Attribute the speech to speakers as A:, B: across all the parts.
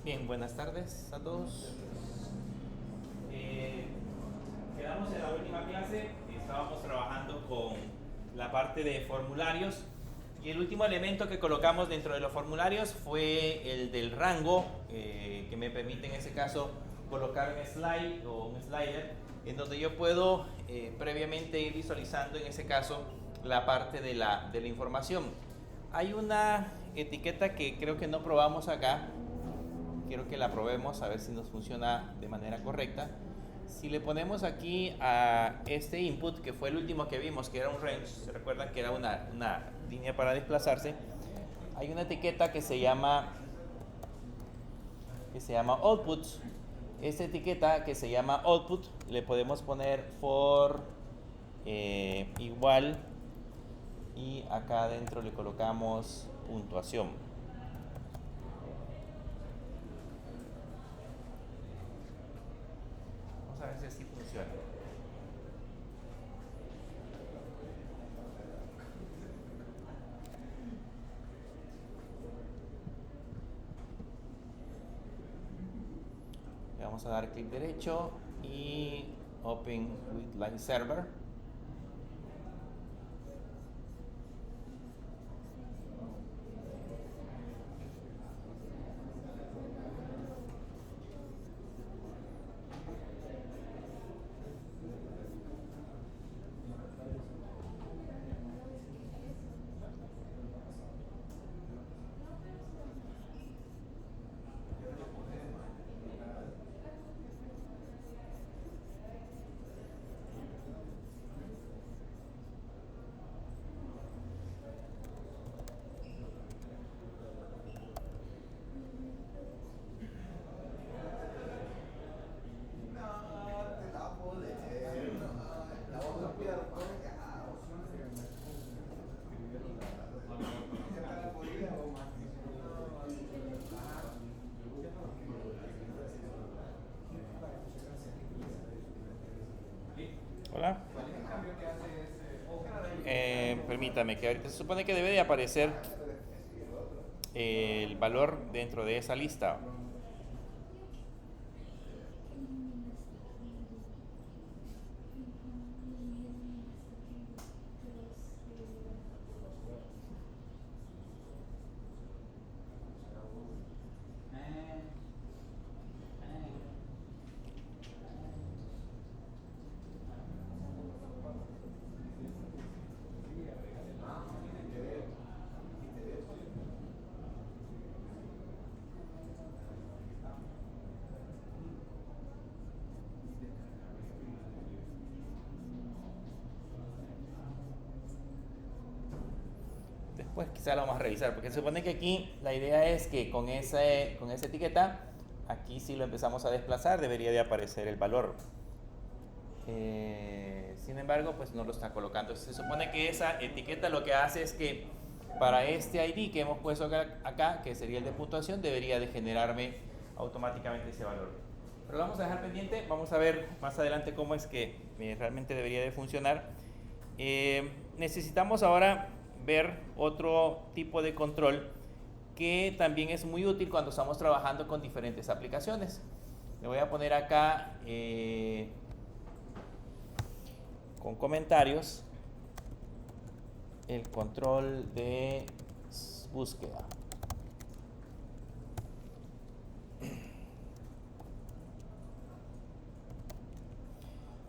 A: Bien, buenas tardes a todos. Quedamos en la última clase, estábamos trabajando con la parte de formularios y el último elemento que colocamos dentro de los formularios fue el del rango, que me permite en ese caso colocar un slide o un slider en donde yo puedo previamente ir visualizando en ese caso la parte de la información. Hay una etiqueta que creo que no probamos acá. Quiero que la probemos a ver si nos funciona de manera correcta. Si le ponemos aquí a este input, que fue el último que vimos, que era un range, se recuerdan que era una línea para desplazarse, hay una etiqueta que se llama output. Esta etiqueta que se llama output le podemos poner for igual, y acá adentro le colocamos puntuación. Vamos a ver si así funciona. Le vamos a dar clic derecho y Open with Line Server. Hola. Permítame, que ahorita se supone que debe de aparecer el valor dentro de esa lista. Después quizá lo vamos a revisar, porque se supone que aquí la idea es que con esa etiqueta, aquí si lo empezamos a desplazar debería de aparecer el valor. Sin embargo, pues no lo está colocando. Se supone que esa etiqueta lo que hace es que para este ID que hemos puesto acá, que sería el de puntuación, debería de generarme automáticamente ese valor. Pero lo vamos a dejar pendiente, vamos a ver más adelante cómo es que realmente debería de funcionar. Necesitamos ahora ver otro tipo de control que también es muy útil cuando estamos trabajando con diferentes aplicaciones. Le voy a poner acá con comentarios el control de búsqueda.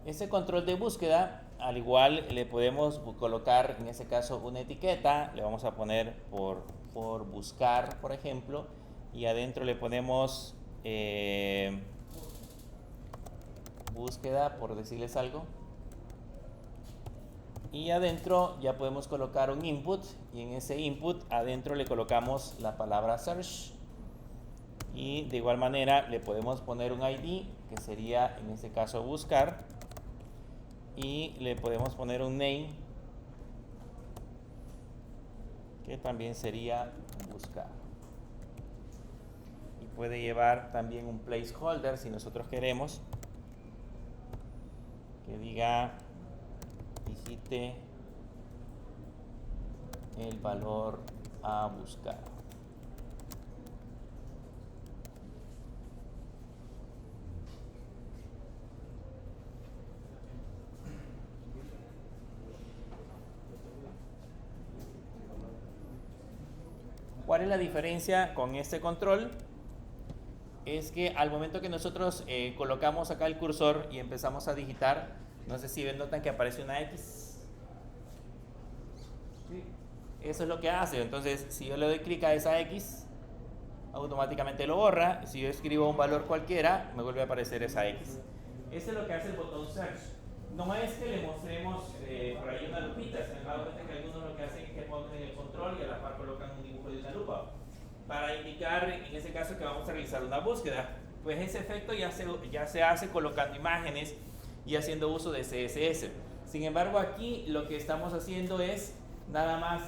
A: Ese control de búsqueda, al igual le podemos colocar en ese caso una etiqueta, le vamos a poner por buscar, por ejemplo, y adentro le ponemos búsqueda, por decirles algo. Y adentro ya podemos colocar un input, y en ese input adentro le colocamos la palabra search, y de igual manera le podemos poner un ID que sería en este caso buscar, y le podemos poner un name que también sería buscar, y puede llevar también un placeholder si nosotros queremos que diga digite el valor a buscar. ¿Cuál es la diferencia con este control? Es que al momento que nosotros colocamos acá el cursor y empezamos a digitar, no sé si notan que aparece una X. Sí. Eso es lo que hace. Entonces, si yo le doy clic a esa X, automáticamente lo borra. Si yo escribo un valor cualquiera, me vuelve a aparecer esa X. Eso es lo que hace el botón Search. No es que le mostremos por ahí una lupita. Se han dado cuenta que algunos lo que hacen es que ponen el control y a la par colocan un dibujo de una lupa para indicar, en ese caso, que vamos a realizar una búsqueda. Pues ese efecto ya se hace colocando imágenes y haciendo uso de CSS. Sin embargo, aquí lo que estamos haciendo es nada más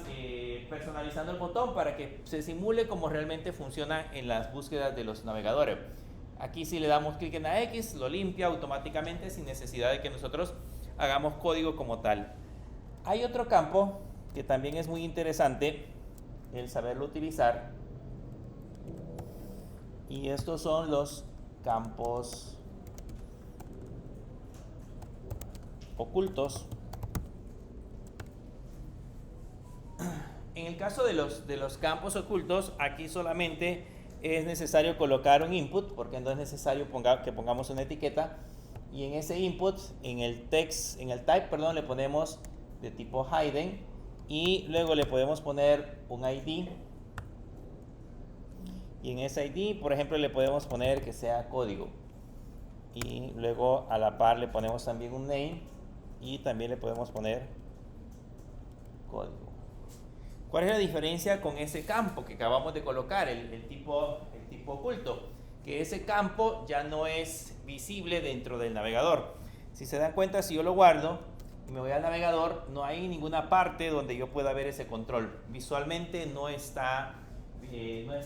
A: personalizando el botón para que se simule como realmente funciona en las búsquedas de los navegadores. Aquí si le damos clic en la X, lo limpia automáticamente sin necesidad de que nosotros hagamos código como tal. Hay otro campo que también es muy interesante el saberlo utilizar, y estos son los campos ocultos. En el caso de los campos ocultos, aquí solamente es necesario colocar un input, porque no es necesario que pongamos una etiqueta, y en ese input, en el type, le ponemos de tipo hidden, y luego le podemos poner un ID, y en ese ID, por ejemplo, le podemos poner que sea código, y luego a la par le ponemos también un name, y también le podemos poner código. ¿Cuál es la diferencia con ese campo que acabamos de colocar, el tipo oculto? Que ese campo ya no es visible dentro del navegador. Si se dan cuenta, si yo lo guardo y me voy al navegador, no hay ninguna parte donde yo pueda ver ese control. Visualmente no está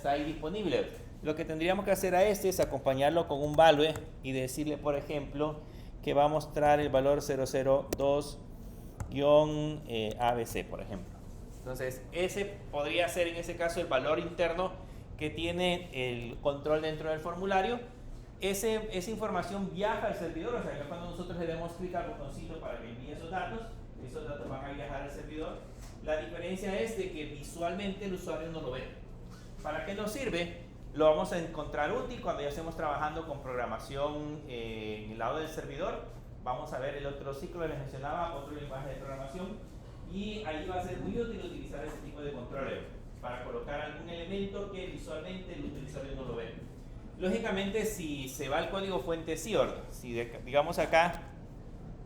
A: ahí disponible. Lo que tendríamos que hacer a este es acompañarlo con un value y decirle, por ejemplo, que va a mostrar el valor 002-ABC, por ejemplo. Entonces, ese podría ser en ese caso el valor interno que tiene el control dentro del formulario. Esa información viaja al servidor, o sea, que cuando nosotros le demos clic al botoncito para que envíe esos datos van a viajar al servidor. La diferencia es de que visualmente el usuario no lo ve. ¿Para qué nos sirve? Lo vamos a encontrar útil cuando ya estemos trabajando con programación en el lado del servidor. Vamos a ver el otro ciclo que les mencionaba, otro lenguaje de programación. Y ahí va a ser muy útil utilizar ese tipo de controles para colocar algún elemento que visualmente el usuario no lo ve. Lógicamente, si se va al código fuente CIORD, si digamos acá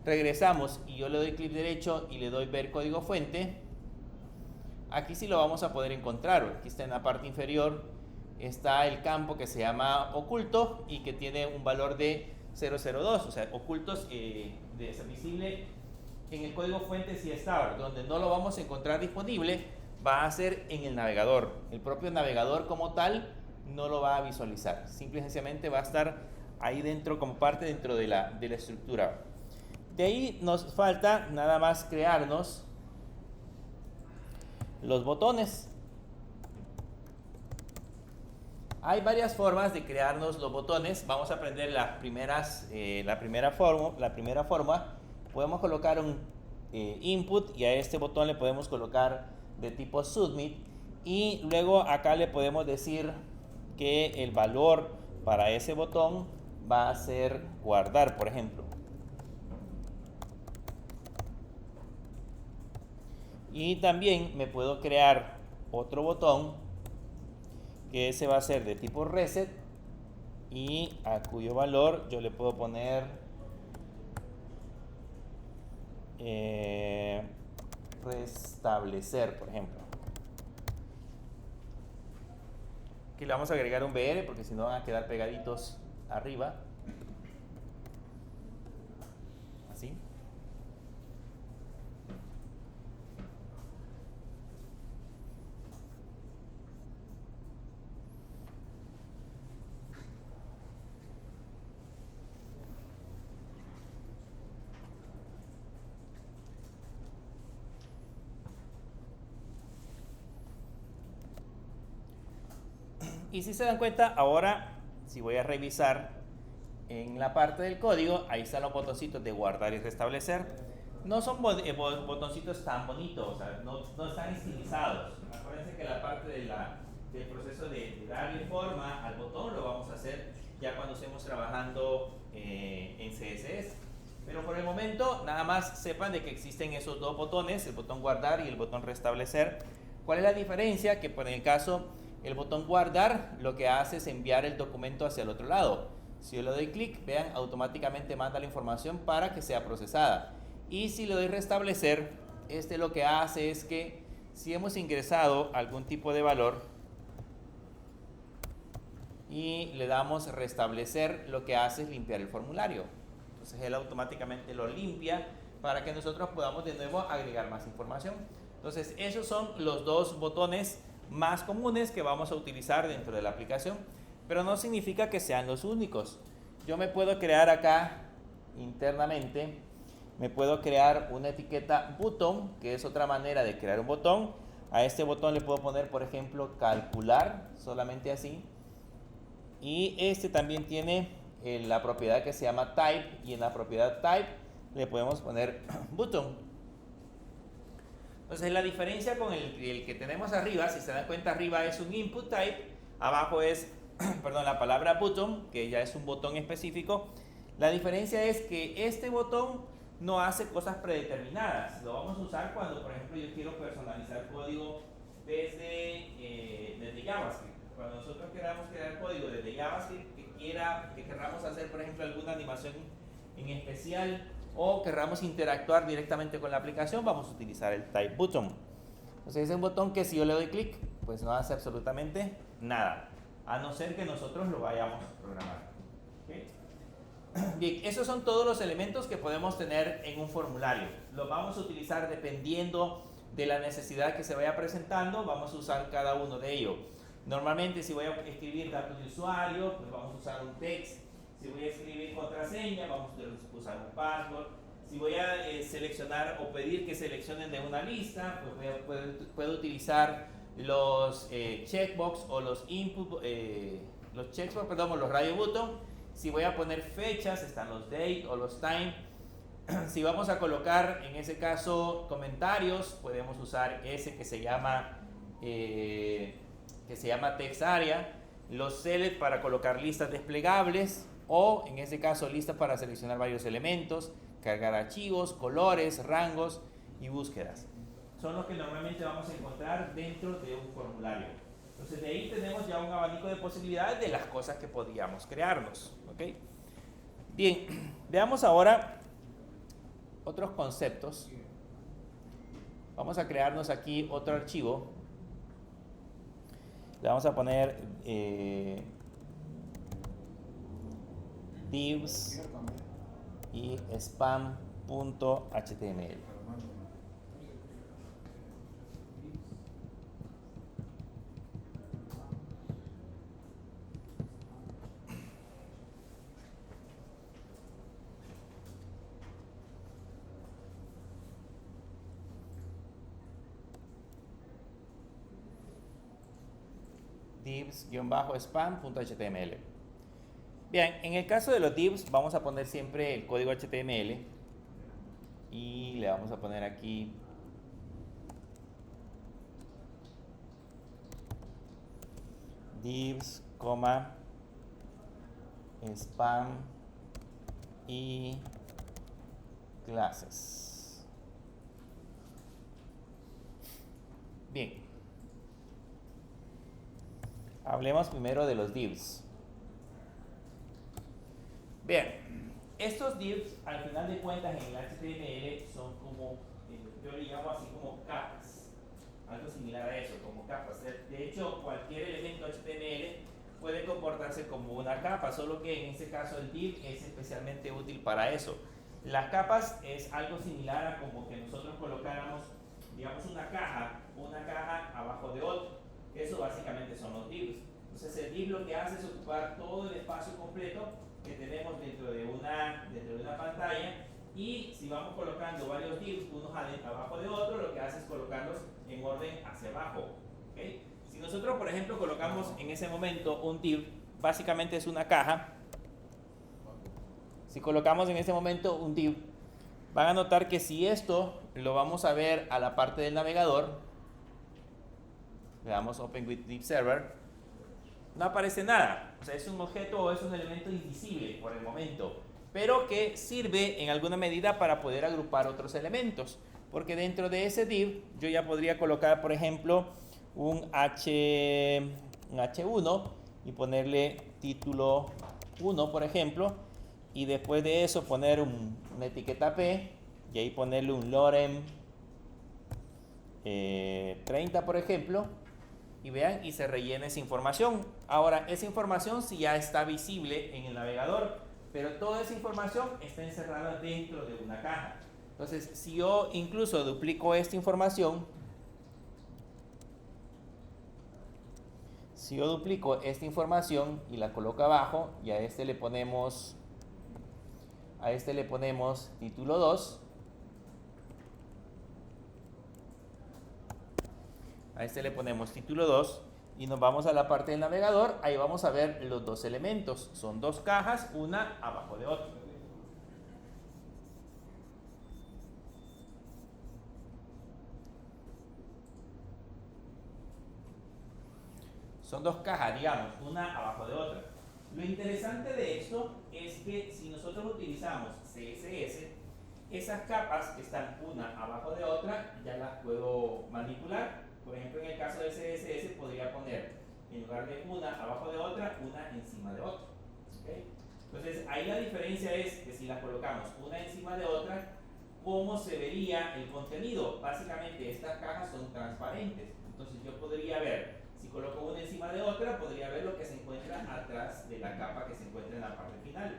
A: regresamos y yo le doy clic derecho y le doy ver código fuente, aquí sí lo vamos a poder encontrar. Aquí está en la parte inferior, está el campo que se llama oculto y que tiene un valor de 002, o sea, ocultos visible. En el código fuente sí está, donde no lo vamos a encontrar disponible va a ser en el navegador. El propio navegador como tal no lo va a visualizar. Simple y sencillamente va a estar ahí dentro como parte dentro de la estructura. De ahí nos falta nada más crearnos los botones. Hay varias formas de crearnos los botones. Vamos a aprender la primera forma. Podemos colocar un input y a este botón le podemos colocar de tipo submit, y luego acá le podemos decir que el valor para ese botón va a ser guardar, por ejemplo. Y también me puedo crear otro botón que ese va a ser de tipo reset y a cuyo valor yo le puedo poner restablecer, por ejemplo. Aquí le vamos a agregar un BR porque si no van a quedar pegaditos arriba. Así. Y si se dan cuenta, ahora si voy a revisar en la parte del código, ahí están los botoncitos de guardar y restablecer. No son botoncitos tan bonitos, o sea, no están estilizados. Acuérdense que la parte del proceso de darle forma al botón lo vamos a hacer ya cuando estemos trabajando en CSS. Pero por el momento, nada más sepan de que existen esos dos botones, el botón guardar y el botón restablecer. ¿Cuál es la diferencia? Que por el caso, el botón guardar lo que hace es enviar el documento hacia el otro lado. Si yo le doy clic, vean, automáticamente manda la información para que sea procesada. Y si le doy restablecer, este lo que hace es que si hemos ingresado algún tipo de valor y le damos restablecer, lo que hace es limpiar el formulario. Entonces él automáticamente lo limpia para que nosotros podamos de nuevo agregar más información. Entonces esos son los dos botones más comunes que vamos a utilizar dentro de la aplicación, pero no significa que sean los únicos. Yo me puedo crear acá internamente, me puedo crear una etiqueta button, que es otra manera de crear un botón. A este botón le puedo poner, por ejemplo, calcular, solamente así. Y este también tiene la propiedad que se llama type, y en la propiedad type le podemos poner button. Entonces la diferencia con el que tenemos arriba, si se dan cuenta, arriba es un input type, abajo es perdón, la palabra button, que ya es un botón específico. La diferencia es que este botón no hace cosas predeterminadas. Lo vamos a usar cuando, por ejemplo, yo quiero personalizar código desde JavaScript. Cuando nosotros queramos crear código desde JavaScript que querramos hacer, por ejemplo, alguna animación en especial o querramos interactuar directamente con la aplicación, vamos a utilizar el type button. Entonces es un botón que si yo le doy clic, pues no hace absolutamente nada, a no ser que nosotros lo vayamos a programar. ¿Okay? Bien, esos son todos los elementos que podemos tener en un formulario. Los vamos a utilizar dependiendo de la necesidad que se vaya presentando, vamos a usar cada uno de ellos. Normalmente si voy a escribir datos de usuario, pues vamos a usar un text. Si voy a escribir contraseña, vamos a usar un password. Si voy a seleccionar o pedir que seleccionen de una lista, pues puedo utilizar los checkbox o los input, los checkbox, perdón, o los radio button. Si voy a poner fechas, están los date o los time. Si vamos a colocar en ese caso comentarios, podemos usar ese que se llama text area, los select para colocar listas desplegables o en ese caso listas para seleccionar varios elementos, cargar archivos, colores, rangos y búsquedas. Son los que normalmente vamos a encontrar dentro de un formulario. Entonces de ahí tenemos ya un abanico de posibilidades de las cosas que podríamos crearnos. ¿Okay? Bien, veamos ahora otros conceptos. Vamos a crearnos aquí otro archivo. Le vamos a poner divs y spam.html. divs-spam.html. Bien, en el caso de los divs vamos a poner siempre el código HTML y le vamos a poner aquí divs, spam y clases. Bien. Hablemos primero de los divs. Bien, estos divs al final de cuentas en el HTML son como, yo le llamo así como capas, algo similar a eso, como capas. De hecho, cualquier elemento HTML puede comportarse como una capa, solo que en este caso el div es especialmente útil para eso. Las capas es algo similar a como que nosotros colocáramos, digamos, una caja abajo de otra. Eso básicamente son los divs. Entonces el div lo que hace es ocupar todo el espacio completo que tenemos dentro de una pantalla, y si vamos colocando varios divs unos abajo de otro, lo que hace es colocarlos en orden hacia abajo. ¿Okay? Si nosotros, por ejemplo, colocamos en ese momento un div, básicamente es una caja. Si colocamos en ese momento un div, van a notar que si esto lo vamos a ver a la parte del navegador, le damos Open with Div Server, no aparece nada. O sea, es un objeto o es un elemento invisible por el momento, pero que sirve en alguna medida para poder agrupar otros elementos. Porque dentro de ese div yo ya podría colocar, por ejemplo, un H1 y ponerle título 1, por ejemplo, y después de eso poner una etiqueta P y ahí ponerle un lorem 30, por ejemplo, y vean, y se rellena esa información. Ahora, esa información sí ya está visible en el navegador, pero toda esa información está encerrada dentro de una caja. Entonces, si yo incluso duplico esta información, y la coloco abajo, y a este le ponemos título 2, y nos vamos a la parte del navegador. Ahí vamos a ver los dos elementos. Son dos cajas, una abajo de otra. Son dos cajas, digamos, una abajo de otra. Lo interesante de esto es que si nosotros utilizamos CSS, esas capas que están una abajo de otra, ya las puedo manipular. Por ejemplo, en el caso de CSS podría poner, en lugar de una abajo de otra, una encima de otra. ¿Okay? Entonces, ahí la diferencia es que si las colocamos una encima de otra, ¿cómo se vería el contenido? Básicamente, estas cajas son transparentes. Entonces, yo podría ver, si coloco una encima de otra, podría ver lo que se encuentra atrás de la capa que se encuentra en la parte final.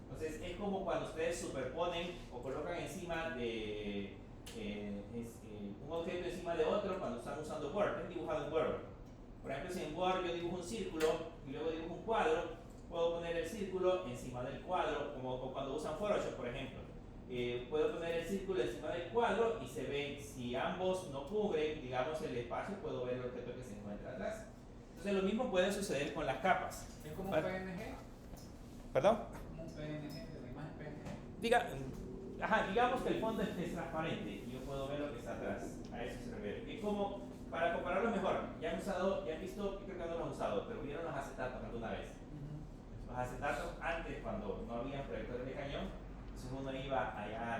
A: Entonces, es como cuando ustedes superponen o colocan encima de un objeto encima de otro cuando están usando Word. ¿Han dibujado en Word? Por ejemplo, si en Word yo dibujo un círculo y luego dibujo un cuadro, puedo poner el círculo encima del cuadro, como cuando usan Photoshop, por ejemplo. Puedo poner el círculo encima del cuadro y se ve, si ambos no cubren, digamos, el espacio, puedo ver el objeto que se encuentra atrás. Entonces, lo mismo puede suceder con las capas.
B: ¿Es como un PNG?
A: ¿Perdón?
B: ¿Como un PNG, de la imagen PNG?
A: Digamos que el fondo es transparente y yo puedo ver lo que está atrás. A eso se refiere. Es como, para compararlo mejor, ya han visto, yo creo que no lo han usado, pero vieron los acetatos alguna vez. Los acetatos antes, cuando no había proyectores de cañón, entonces uno iba allá a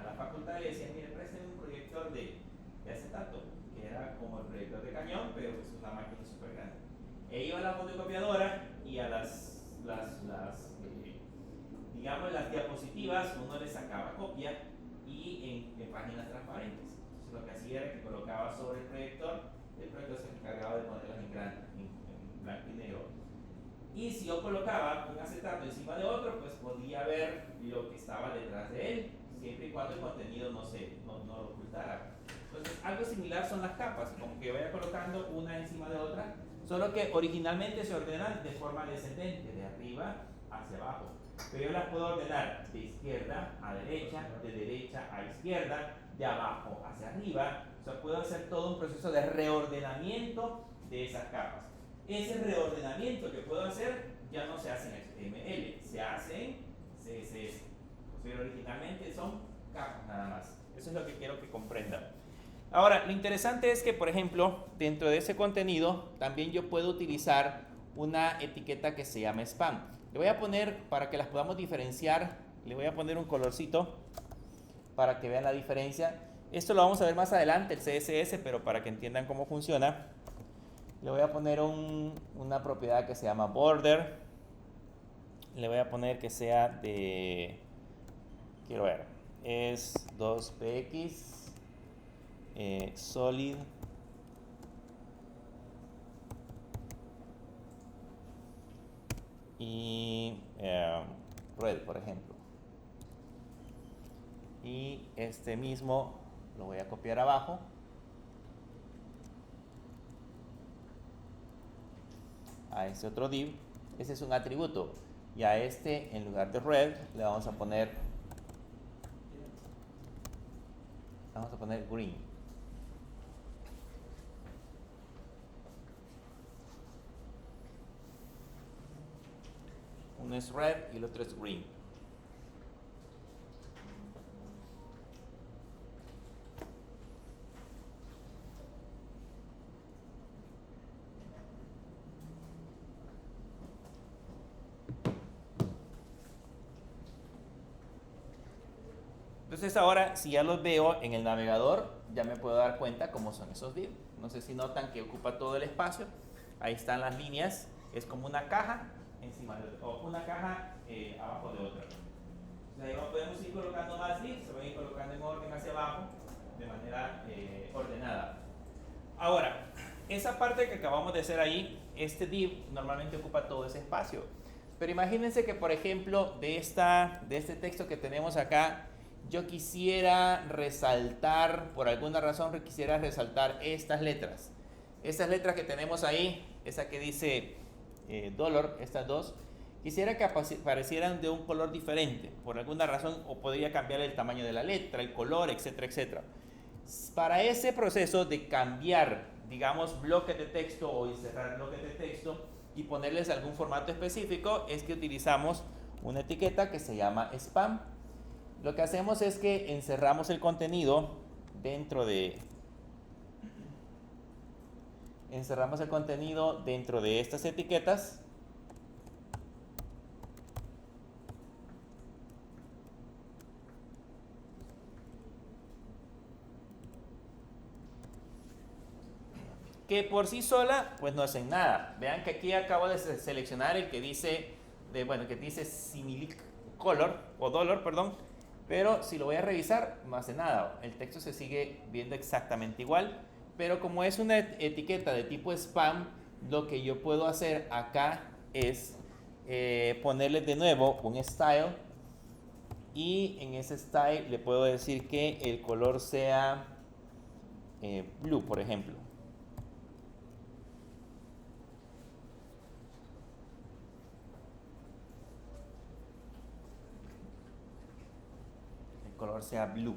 A: la facultad y le decía, mire, presten un proyector de acetato, que era como el proyector de cañón, pero es una máquina súper grande. E iba a la fotocopiadora y a digamos, las diapositivas uno le sacaba copia y en páginas transparentes. Entonces lo que hacía era que colocaba sobre el proyector se encargaba de ponerlas en blanco y negro. Y si yo colocaba un acetato encima de otro, pues podía ver lo que estaba detrás de él, siempre y cuando el contenido no lo ocultara. Entonces, algo similar son las capas, como que vaya colocando una encima de otra, solo que originalmente se ordenan de forma descendente, de arriba hacia abajo. Pero yo las puedo ordenar de izquierda a derecha, de derecha a izquierda, de abajo hacia arriba. O sea, puedo hacer todo un proceso de reordenamiento de esas capas. Ese reordenamiento que puedo hacer ya no se hace en HTML, se hace en CSS. Pero originalmente son capas nada más. Eso es lo que quiero que comprendan. Ahora, lo interesante es que, por ejemplo, dentro de ese contenido también yo puedo utilizar una etiqueta que se llama spam. Le voy a poner, para que las podamos diferenciar, le voy a poner un colorcito para que vean la diferencia. Esto lo vamos a ver más adelante, el CSS, pero para que entiendan cómo funciona, le voy a poner una propiedad que se llama border. Le voy a poner que sea de, quiero ver, es 2px solid y red, por ejemplo. Y este mismo lo voy a copiar abajo. A este otro div. Ese es un atributo. Y a este, en lugar de red, le vamos a poner green. Uno es red y el otro es green. Entonces ahora, si ya los veo en el navegador, ya me puedo dar cuenta cómo son esos div. No sé si notan que ocupa todo el espacio. Ahí están las líneas. Es como una caja encima de otra, o una caja abajo de otra. Entonces ahí podemos ir colocando más divs, se van a ir colocando en orden hacia abajo de manera ordenada. Ahora, esa parte que acabamos de hacer ahí, este div normalmente ocupa todo ese espacio. Pero imagínense que, por ejemplo, de este texto que tenemos acá, yo quisiera resaltar, por alguna razón quisiera resaltar estas letras. Estas letras que tenemos ahí, esa que dice dollar, estas dos, quisiera que aparecieran de un color diferente, por alguna razón, o podría cambiar el tamaño de la letra, el color, etcétera, etcétera. Para ese proceso de cambiar, digamos, bloques de texto o insertar bloques de texto y ponerles algún formato específico, es que utilizamos una etiqueta que se llama spam. Lo que hacemos es que encerramos el contenido dentro de estas etiquetas. Que por sí sola, pues no hacen nada. Vean que aquí acabo de seleccionar el que dice, que dice similic color, o dollar, perdón. Pero si lo voy a revisar, no hace nada. El texto se sigue viendo exactamente igual. Pero como es una etiqueta de tipo spam, lo que yo puedo hacer acá es ponerle de nuevo un style. Y en ese style le puedo decir que el color sea blue, por ejemplo. Color sea blue.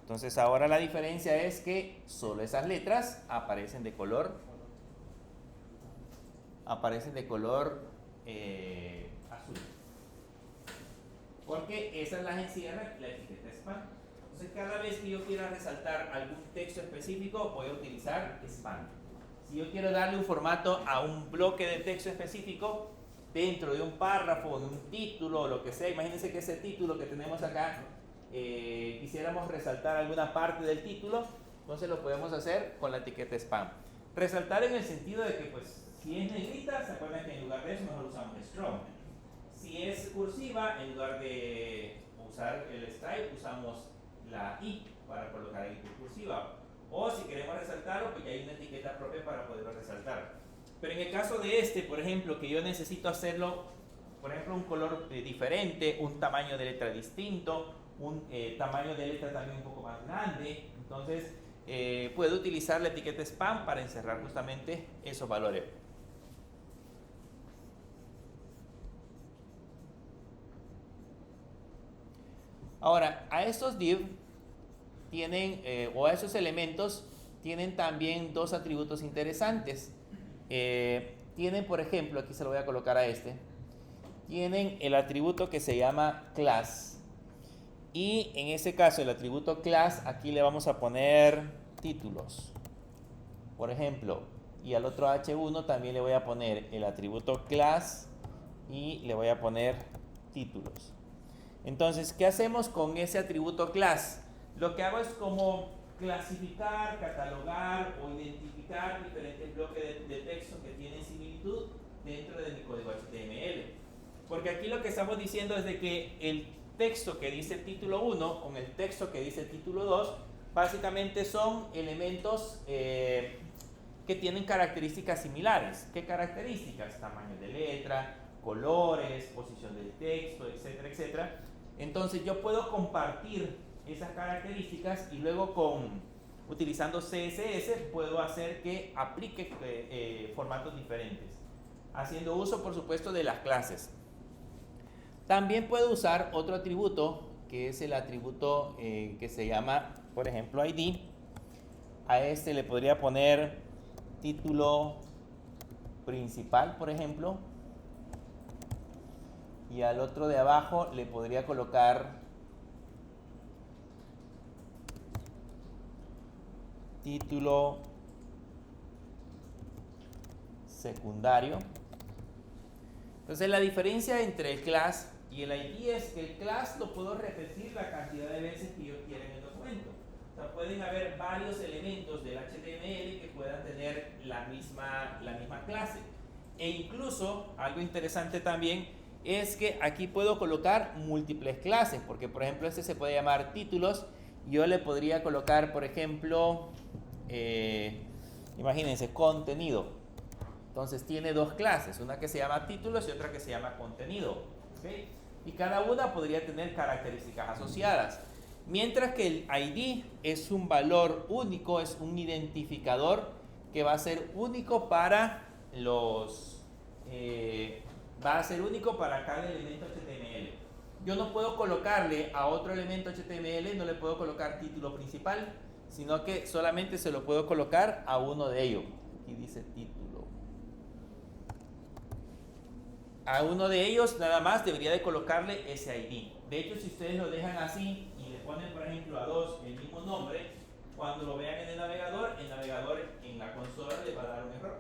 A: Entonces ahora la diferencia es que solo esas letras aparecen de color azul, porque esas las encierra la etiqueta spam. Entonces cada vez que yo quiera resaltar algún texto específico, voy a utilizar spam. Si yo quiero darle un formato a un bloque de texto específico dentro de un párrafo, de un título o lo que sea, imagínense que ese título que tenemos acá, quisiéramos resaltar alguna parte del título, entonces lo podemos hacer con la etiqueta spam. Resaltar en el sentido de que, pues, si es negrita, se acuerdan que en lugar de eso mejor usamos strong. Si es cursiva, en lugar de usar el style, usamos la I para colocar ahí cursiva. O si queremos resaltarlo, pues ya hay una etiqueta propia para poderlo resaltar. Pero en el caso de por ejemplo, que yo necesito hacerlo, por ejemplo, un color diferente, un tamaño de letra distinto, un tamaño de letra también un poco más grande, entonces puedo utilizar la etiqueta spam para encerrar justamente esos valores. Ahora, a estos div tienen, o a esos elementos, tienen también dos atributos interesantes. Tienen, por ejemplo, aquí se lo voy a colocar a tienen el atributo que se llama class. Y en ese caso, el atributo class, aquí le vamos a poner títulos, por ejemplo. Y al otro H1 también le voy a poner el atributo class y le voy a poner títulos. Entonces, ¿qué hacemos con ese atributo class? Lo que hago es como clasificar, catalogar o identificar diferentes bloques de texto que tienen similitud dentro de mi código HTML. Porque aquí lo que estamos diciendo es de que el texto que dice título 1 con el texto que dice título 2 básicamente son elementos que tienen características similares. ¿Qué características? Tamaño de letra, colores, posición del texto, etcétera, etcétera. Entonces yo puedo compartir esas características y luego utilizando CSS puedo hacer que aplique formatos diferentes, haciendo uso, por supuesto, de las clases. También puedo usar otro atributo, que es el atributo que se llama, por ejemplo, ID. A le podría poner título principal, por ejemplo. Y al otro de abajo le podría colocar título secundario. Entonces la diferencia entre el class Y el ID es que el class lo puedo repetir la cantidad de veces que yo quiera en el documento. O sea, pueden haber varios elementos del HTML que puedan tener la misma clase. E incluso, algo interesante también, es que aquí puedo colocar múltiples clases, porque por ejemplo este se puede llamar títulos. Yo le podría colocar, por ejemplo, imagínense, contenido. Entonces tiene dos clases, una que se llama títulos y otra que se llama contenido. ¿Okay? Y cada una podría tener características asociadas. Mientras que el ID es un valor único, es un identificador que va a ser único para va a ser único para cada elemento HTML. Yo no puedo colocarle a otro elemento HTML, no le puedo colocar título principal, sino que solamente se lo puedo colocar a uno de ellos. Aquí dice título. A uno de ellos nada más debería de colocarle ese ID. De hecho, si ustedes lo dejan así y le ponen, por ejemplo, a dos el mismo nombre, cuando lo vean en el navegador en la consola le va a dar un error,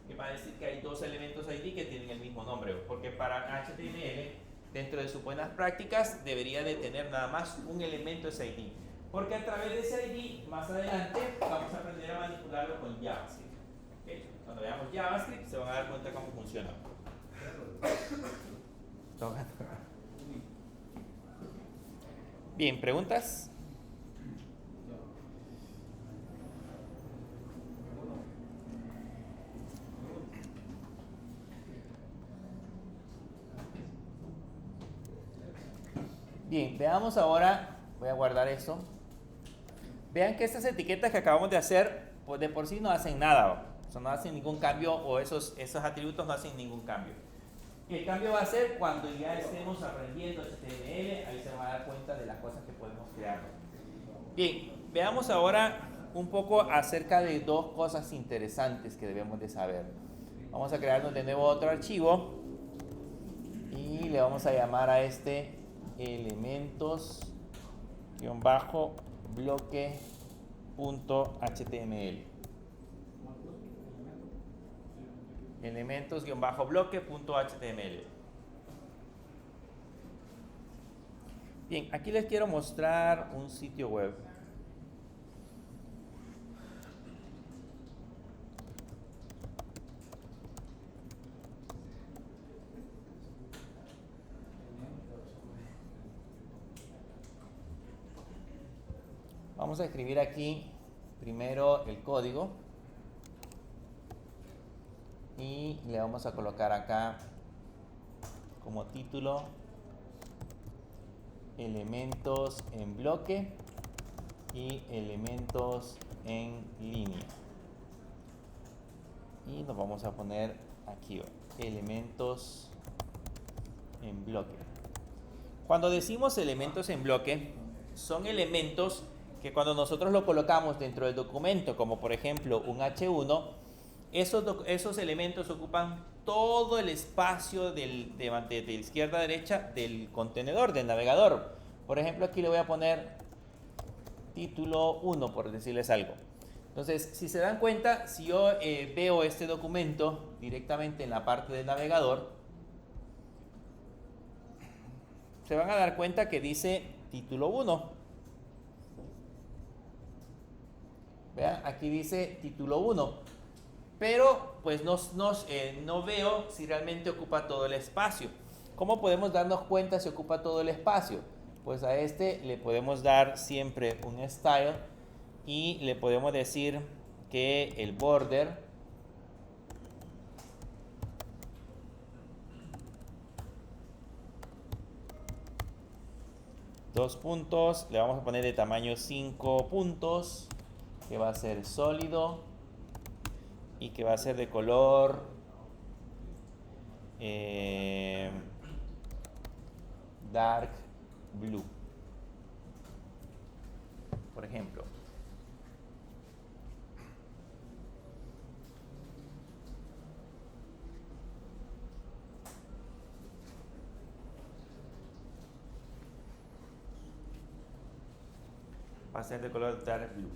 A: que va a decir que hay dos elementos ID que tienen el mismo nombre, porque para HTML, dentro de sus buenas prácticas, debería de tener nada más un elemento ese ID, porque a través de ese ID, más adelante, vamos a aprender a manipularlo con JavaScript. ¿Okay? Cuando veamos JavaScript, se van a dar cuenta cómo funciona. Bien, ¿preguntas? Bien, veamos ahora, voy a guardar eso. Vean que estas etiquetas que acabamos de hacer, pues de por sí no hacen nada, o sea, no hacen ningún cambio, o esos atributos no hacen ningún cambio. Y el cambio va a ser cuando ya estemos aprendiendo HTML, ahí se van a dar cuenta de las cosas que podemos crear. Bien, veamos ahora un poco acerca de dos cosas interesantes que debemos de saber. Vamos a crearnos de nuevo otro archivo y le vamos a llamar a este elementos-bloque.html. elementos-bloque.html. Bien, aquí les quiero mostrar un sitio web. Vamos a escribir aquí primero el código y le vamos a colocar acá como título elementos en bloque y elementos en línea, y nos vamos a poner aquí elementos en bloque. Cuando decimos elementos en bloque, son elementos que cuando nosotros lo colocamos dentro del documento, como por ejemplo un H1, esos elementos ocupan todo el espacio de izquierda a derecha del contenedor, del navegador. Por ejemplo, aquí le voy a poner título 1, por decirles algo. Entonces, si se dan cuenta, si yo veo este documento directamente en la parte del navegador, se van a dar cuenta que dice título 1. Vean, aquí dice título 1. Pero pues no veo si realmente ocupa todo el espacio. ¿Cómo podemos darnos cuenta si ocupa todo el espacio? Pues a este le podemos dar siempre un style y le podemos decir que el border dos puntos, le vamos a poner de tamaño 5 puntos, que va a ser sólido y que va a ser de color dark blue, por ejemplo. Va a ser de color dark blue.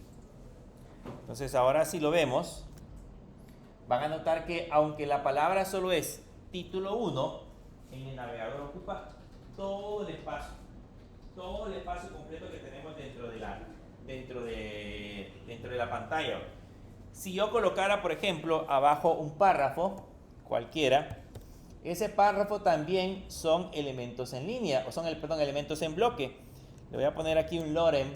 A: Entonces ahora si lo vemos, van a notar que aunque la palabra solo es título 1, en el navegador ocupa todo el espacio completo que tenemos dentro de la pantalla. Si yo colocara, por ejemplo, abajo un párrafo cualquiera, ese párrafo también son elementos en línea, o son, elementos en bloque. Le voy a poner aquí un lorem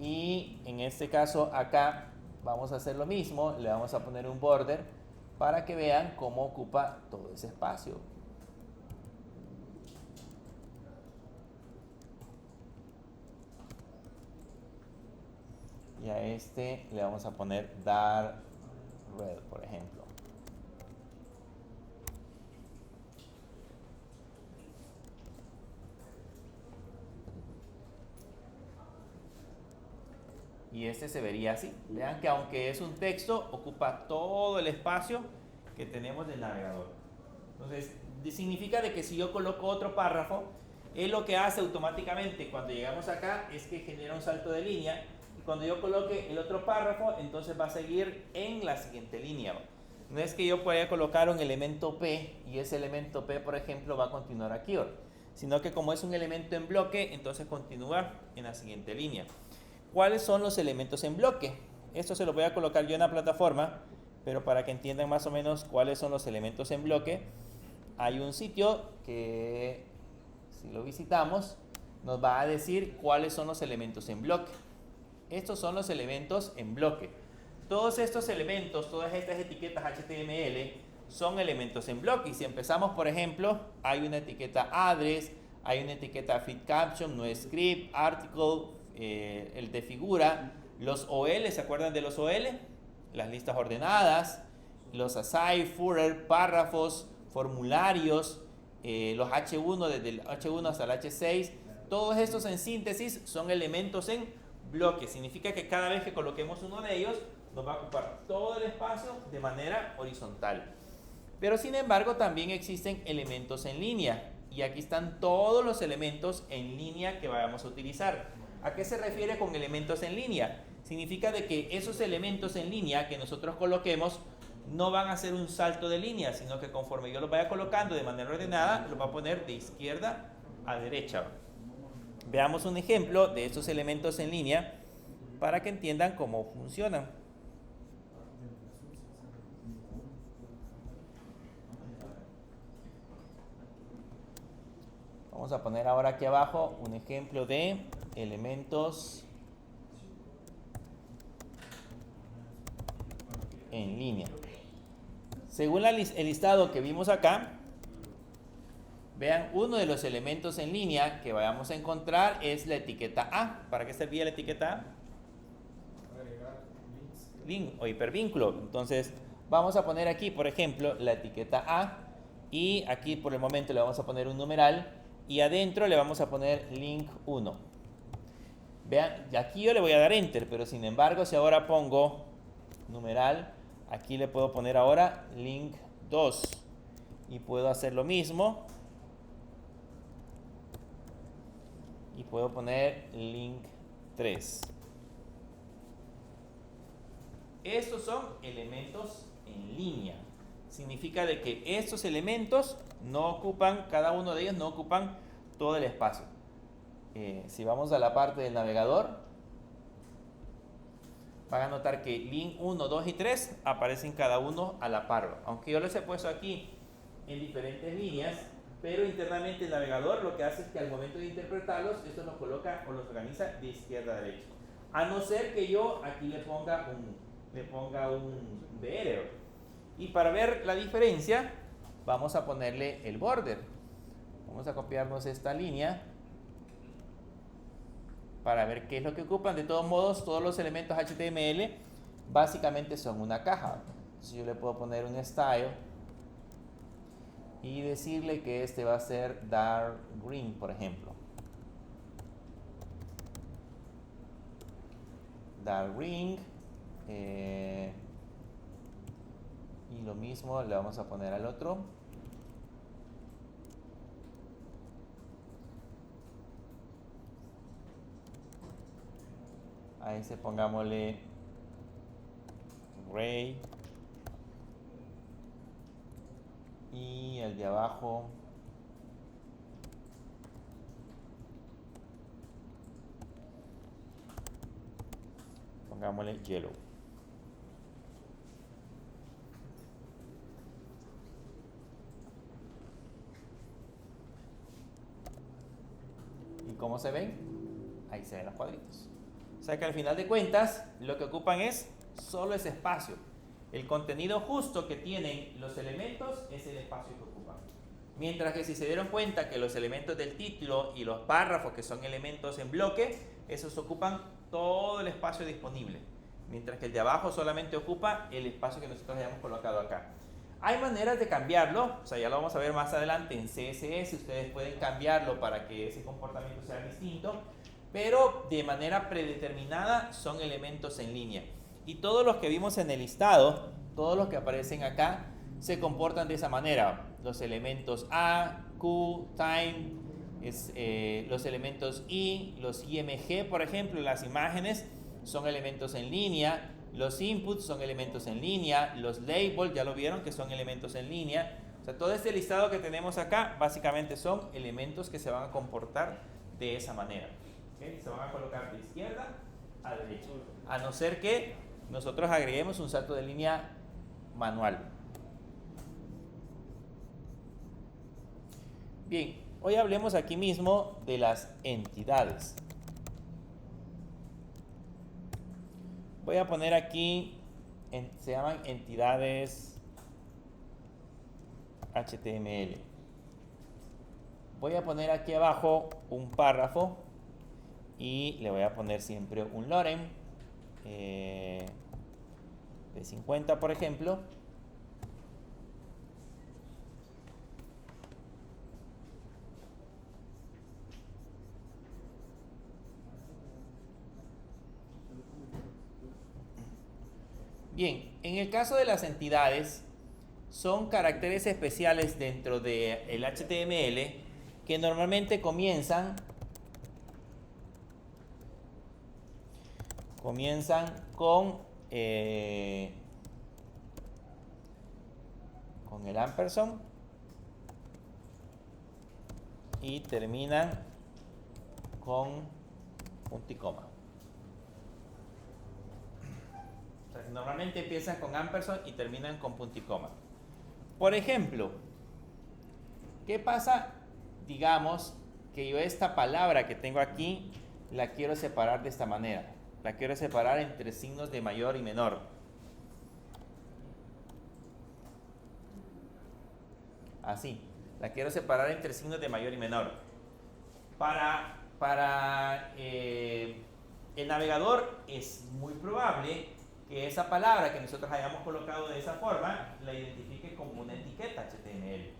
A: y en este caso acá vamos a hacer lo mismo, le vamos a poner un border para que vean cómo ocupa todo ese espacio. Y a este le vamos a poner dark red, por ejemplo. Y este se vería así. Vean que aunque es un texto, ocupa todo el espacio que tenemos del navegador. Entonces, significa de que si yo coloco otro párrafo, él lo que hace automáticamente cuando llegamos acá es que genera un salto de línea. Y cuando yo coloque el otro párrafo, entonces va a seguir en la siguiente línea. No es que yo pueda colocar un elemento P y ese elemento P, por ejemplo, va a continuar aquí, sino que como es un elemento en bloque, entonces continúa en la siguiente línea. ¿Cuáles son los elementos en bloque? Esto se lo voy a colocar yo en la plataforma, pero para que entiendan más o menos cuáles son los elementos en bloque, hay un sitio que si lo visitamos nos va a decir cuáles son los elementos en bloque. Estos son los elementos en bloque. Todos estos elementos, todas estas etiquetas HTML son elementos en bloque. Y si empezamos, por ejemplo, hay una etiqueta address, hay una etiqueta feed caption, no script, article, el de figura, los OL, ¿se acuerdan de los OL? Las listas ordenadas, los aside, footer, párrafos, formularios, los H1 desde el H1 hasta el H6, todos estos en síntesis son elementos en bloque. Significa que cada vez que coloquemos uno de ellos nos va a ocupar todo el espacio de manera horizontal. Pero sin embargo también existen elementos en línea y aquí están todos los elementos en línea que vamos a utilizar. ¿A qué se refiere con elementos en línea? Significa de que esos elementos en línea que nosotros coloquemos no van a hacer un salto de línea, sino que conforme yo los vaya colocando de manera ordenada, los va a poner de izquierda a derecha. Veamos un ejemplo de estos elementos en línea para que entiendan cómo funcionan. Vamos a poner ahora aquí abajo un ejemplo de elementos en línea. Según el listado que vimos acá, vean, uno de los elementos en línea que vamos a encontrar es la etiqueta A. ¿Para qué servía la etiqueta A? Link o hipervínculo. Entonces, vamos a poner aquí, por ejemplo, la etiqueta A y aquí por el momento le vamos a poner un numeral y adentro le vamos a poner link 1. Vean, aquí yo le voy a dar enter, pero sin embargo, si ahora pongo numeral, aquí le puedo poner ahora link 2 y puedo hacer lo mismo y puedo poner link 3. Estos son elementos en línea. Significa de que estos elementos no ocupan, cada uno de ellos no ocupan todo el espacio. Si vamos a la parte del navegador, van a notar que link 1, 2 y 3 aparecen cada uno a la par. Aunque yo les he puesto aquí en diferentes líneas, pero internamente el navegador lo que hace es que al momento de interpretarlos, esto los coloca o los organiza de izquierda a derecha. A no ser que yo aquí le ponga un BR. Y para ver la diferencia, vamos a ponerle el border. Vamos a copiarnos esta línea para ver qué es lo que ocupan. De todos modos, todos los elementos HTML básicamente son una caja. Entonces yo le puedo poner un style y decirle que este va a ser dark green, por ejemplo. Dark green. Y lo mismo le vamos a poner al otro. A ese pongámosle gray. Y el de abajo Pongámosle yellow. ¿Y cómo se ven? Ahí se ven los cuadritos. O sea que al final de cuentas, lo que ocupan es solo ese espacio. El contenido justo que tienen los elementos es el espacio que ocupan. Mientras que si se dieron cuenta que los elementos del título y los párrafos, que son elementos en bloque, esos ocupan todo el espacio disponible. Mientras que el de abajo solamente ocupa el espacio que nosotros hayamos colocado acá. Hay maneras de cambiarlo, o sea, ya lo vamos a ver más adelante en CSS, ustedes pueden cambiarlo para que ese comportamiento sea distinto, pero de manera predeterminada son elementos en línea. Y todos los que vimos en el listado, todos los que aparecen acá, se comportan de esa manera. Los elementos A, Q, time, los elementos I, los IMG, por ejemplo, las imágenes son elementos en línea. Los inputs son elementos en línea, los labels, ya lo vieron que son elementos en línea. O sea, todo este listado que tenemos acá, básicamente son elementos que se van a comportar de esa manera. ¿Okay? Se van a colocar de izquierda a derecha. A no ser que nosotros agreguemos un salto de línea manual. Bien, hoy hablemos aquí mismo de las entidades. Voy a poner aquí, se llaman entidades HTML. Voy a poner aquí abajo un párrafo y le voy a poner siempre un lorem de 50, por ejemplo. Bien, en el caso de las entidades, son caracteres especiales dentro del HTML que normalmente comienzan con el ampersand y terminan con punto y coma. Normalmente empiezan con ampersand y terminan con punto y coma. Por ejemplo, ¿qué pasa? Digamos que yo esta palabra que tengo aquí la quiero separar de esta manera. La quiero separar entre signos de mayor y menor. Así. La quiero separar entre signos de mayor y menor. Para el navegador es muy probable que esa palabra que nosotros hayamos colocado de esa forma la identifique como una etiqueta HTML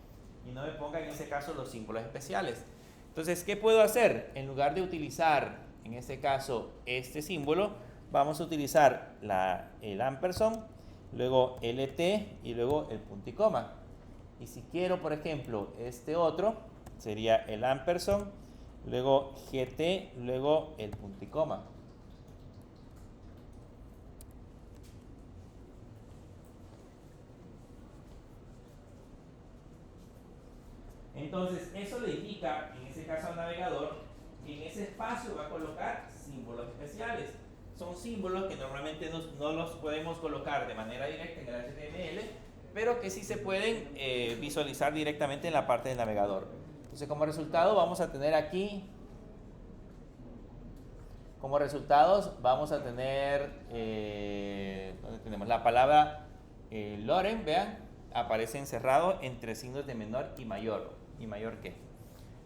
A: y no me ponga en ese caso los símbolos especiales. Entonces, ¿qué puedo hacer? En lugar de utilizar en este caso este símbolo, vamos a utilizar el ampersand, luego LT y luego el punto y coma. Y si quiero, por ejemplo, este otro sería el ampersand, luego GT, luego el punto y coma. Entonces, eso le indica, en ese caso al navegador, que en ese espacio va a colocar símbolos especiales. Son símbolos que normalmente no los podemos colocar de manera directa en el HTML, pero que sí se pueden visualizar directamente en la parte del navegador. Entonces, como resultado vamos a tener aquí, como resultados vamos a tener, ¿dónde tenemos? La palabra lorem, vean, aparece encerrado entre signos de menor y mayor que.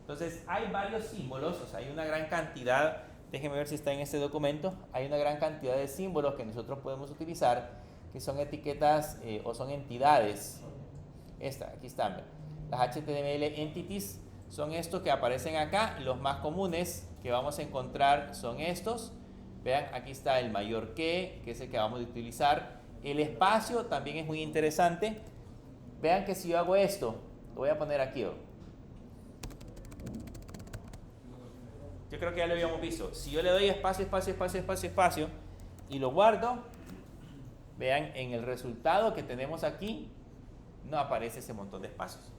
A: Entonces, hay varios símbolos, o sea, hay una gran cantidad, déjenme ver si está en este documento, hay una gran cantidad de símbolos que nosotros podemos utilizar, que son etiquetas o son entidades. Aquí están, las HTML entities son estos que aparecen acá. Los más comunes que vamos a encontrar son estos. Vean, aquí está el mayor que es el que vamos a utilizar. El espacio también es muy interesante. Vean que si yo hago esto, lo voy a poner aquí. Yo creo que ya lo habíamos visto. Si yo le doy espacio, espacio, espacio, espacio, espacio y lo guardo, vean en el resultado que tenemos aquí, no aparece ese montón de espacios.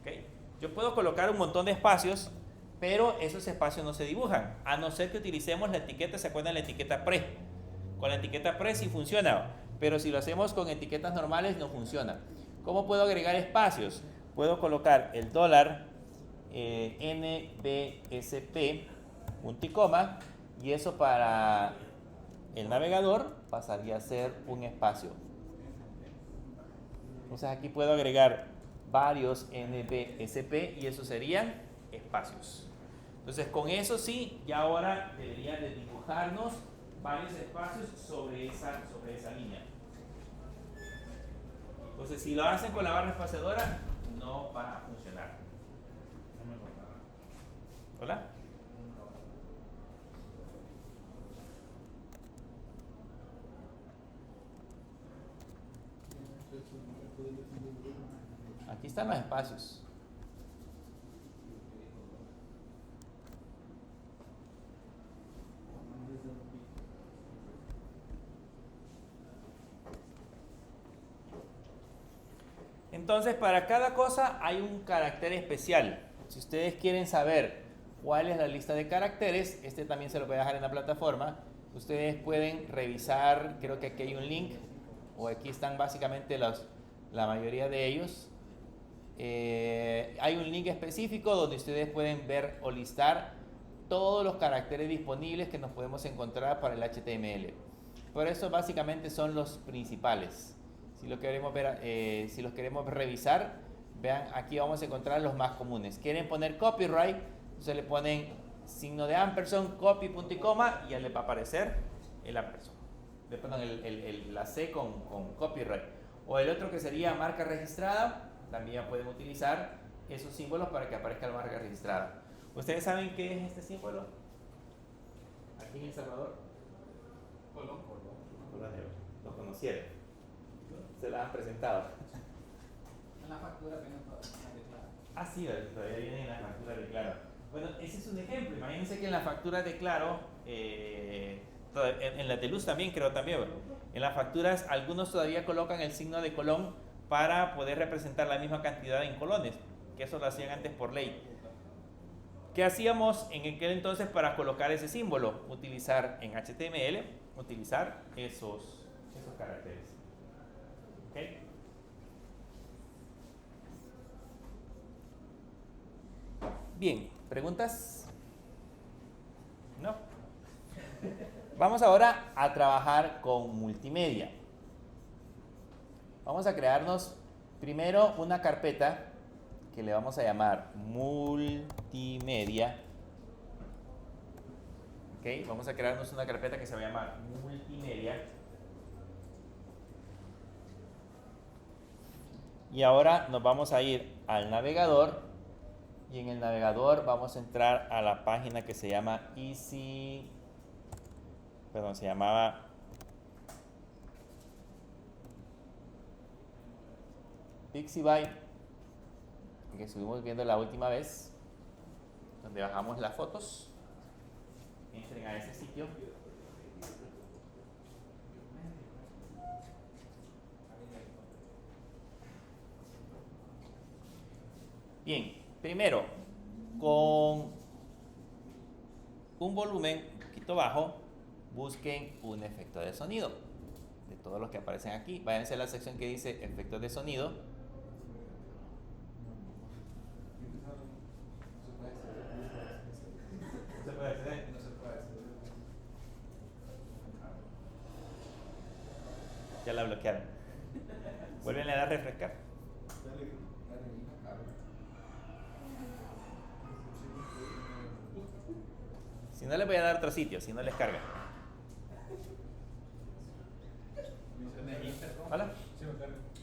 A: ¿Okay? Yo puedo colocar un montón de espacios, pero esos espacios no se dibujan, a no ser que utilicemos la etiqueta, ¿se acuerdan la etiqueta pre? Con la etiqueta pre sí funciona, pero si lo hacemos con etiquetas normales no funciona. ¿Cómo puedo agregar espacios? Puedo colocar el dólar NBSP punto y coma, y eso para el navegador pasaría a ser un espacio. Entonces aquí puedo agregar varios NBSP y eso serían espacios. Entonces con eso sí, ya ahora debería de dibujarnos varios espacios sobre esa línea. Entonces si lo hacen con la barra espaciadora no va a funcionar. ¿Hola? Aquí están los espacios. Entonces, para cada cosa hay un carácter especial. Si ustedes quieren saber cuál es la lista de caracteres, este también se lo voy a dejar en la plataforma. Ustedes pueden revisar, creo que aquí hay un link, o aquí están básicamente la mayoría de ellos. Hay un link específico donde ustedes pueden ver o listar todos los caracteres disponibles que nos podemos encontrar para el HTML. Por eso básicamente son los principales. Si los queremos ver, si los queremos revisar, vean, aquí vamos a encontrar los más comunes. Quieren poner copyright, entonces le ponen signo de ampersand, copy, punto y coma, y ya les va a aparecer el ampersand. Le ponen la C con copyright. O el otro que sería marca registrada, también pueden utilizar esos símbolos para que aparezca la marca registrada. ¿Ustedes saben qué es este símbolo? Aquí en El Salvador.
B: Colón.
A: Lo conocieron. Se la han presentado.
B: En la factura viene bastante clara.
A: Ah, sí, todavía viene en la factura de Claro. Bueno, ese es un ejemplo. Imagínense que en la factura de Claro, en la de Luz también creo también, en las facturas algunos todavía colocan el signo de colón para poder representar la misma cantidad en colones, que eso lo hacían antes por ley. ¿Qué hacíamos en aquel entonces para colocar ese símbolo? Utilizar en HTML, utilizar esos caracteres. ¿Okay? Bien, ¿preguntas? ¿No? Vamos ahora a trabajar con multimedia. Vamos a crearnos primero una carpeta que le vamos a llamar multimedia. ¿Ok? Vamos a crearnos una carpeta que se va a llamar multimedia. Y ahora nos vamos a ir al navegador y en el navegador vamos a entrar a la página que se llama se llamaba Pixabay, que estuvimos viendo la última vez, donde bajamos las fotos. Entren a ese sitio. Bien, primero, con un volumen un poquito bajo, busquen un efecto de sonido. De todos los que aparecen aquí, váyanse a la sección que dice efectos de sonido. ¿Se puede hacer?
B: No se puede hacer.
A: Ya la bloquearon. Vuelven a dar a refrescar. Si no, les voy a dar otro sitio, si no les carga. ¿Hola?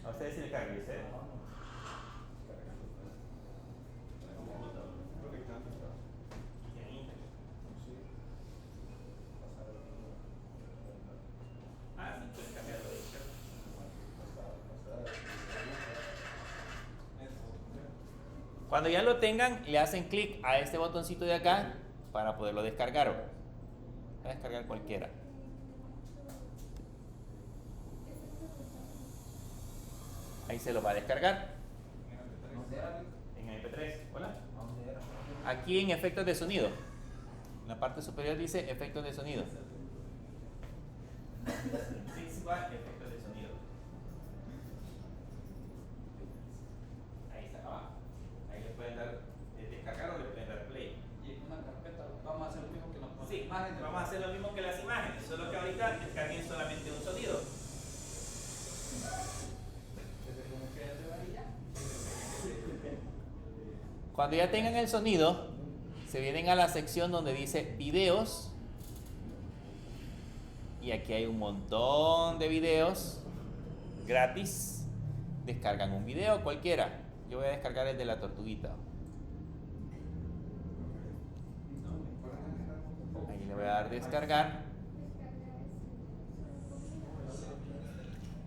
A: A ustedes sí les carga, ¿y ustedes? Ah, sí, puedes cambiarlo de izquierda. Cuando ya lo tengan, le hacen clic a este botoncito de acá para poderlo descargar. Voy a descargar cualquiera. Ahí se lo va a descargar. En MP3. ¿Hola? Aquí en efectos de sonido. En la parte superior dice efectos de sonido. Principal, efectos de sonido. Ahí está abajo. Ahí le pueden dar descargar o le pueden dar play.
B: Y en una carpeta vamos a hacer lo mismo que las
A: Sí,
B: imágenes.
A: vamos a hacer lo mismo que las imágenes, solo que ahorita descarguen solamente un sonido. Cuando ya tengan el sonido, se vienen a la sección donde dice videos. Y aquí hay un montón de videos gratis. Descargan un video cualquiera. Yo voy a descargar el de la tortuguita. Ahí le voy a dar descargar.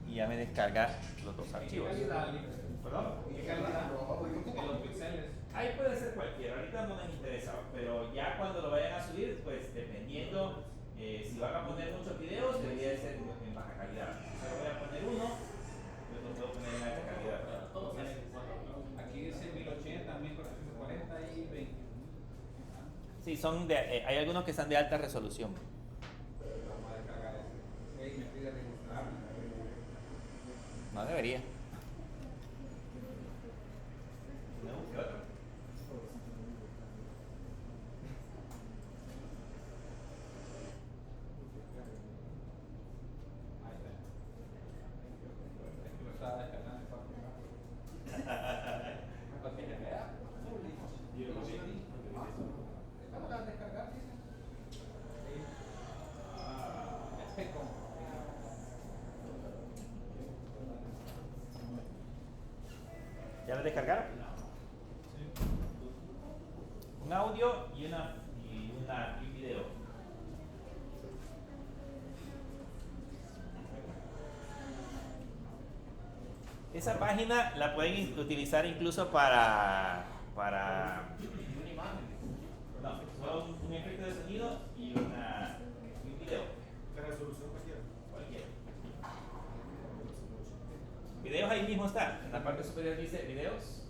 A: Y ya me descarga los dos archivos. ¿Perdón?
B: ¿Qué calidad? De los píxeles.
A: Ahí puede ser cualquiera, ahorita no nos interesa, pero ya cuando lo vayan a subir, pues dependiendo, si van a poner muchos videos, debería de ser en baja calidad. Yo voy a poner uno, yo lo puedo poner en alta calidad.
B: Aquí dice 1080, 1440 y 20.
A: Sí, hay algunos que están de alta resolución.
B: Vamos a descargar eso. Me pide registrar.
A: No debería. No, ¿qué otro?
B: Ahí está. Es que lo estaba descargando en para que se vea. Yo lo vi. ¿Cómo la descargar?
A: ¿Ya lo descargaron? Un audio y un video. Esa página la pueden utilizar incluso para no, solo un efecto de sonido y un video.
C: ¿Qué resolución cualquiera?
A: Cualquiera. Videos ahí mismo está. En la parte superior dice videos.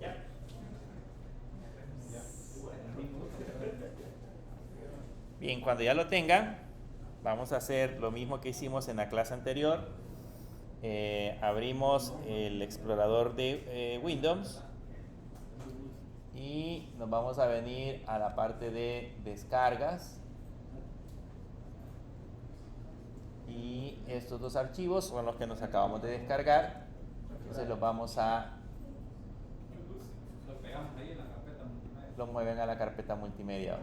A: Ya. Bien, cuando ya lo tengan, vamos a hacer lo mismo que hicimos en la clase anterior. Abrimos el explorador de Windows y nos vamos a venir a la parte de descargas. Y estos dos archivos son los que nos acabamos de descargar. Entonces los vamos a...
B: Lo pegamos ahí en la carpeta multimedia.
A: Los mueven a la carpeta multimedia.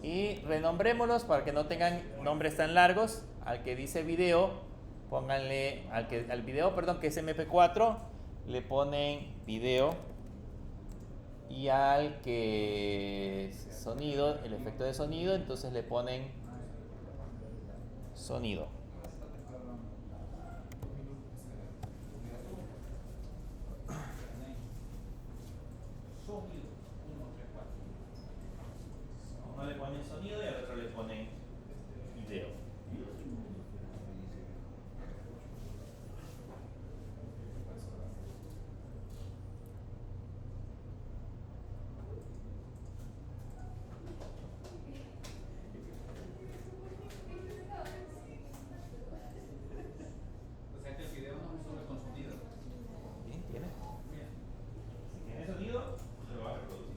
A: Y renombrémoslos para que no tengan nombres tan largos. Al que dice video, pónganle, al video, perdón, que es MP4, le ponen video. Y al que es sonido, el efecto de sonido, entonces le ponen sonido. A uno le ponen sonido y al otro le ponen video.
B: O sea que el video no se sube con sonido.
A: Bien, tiene.
B: Bien.
A: Si tiene sonido, se lo va a reproducir.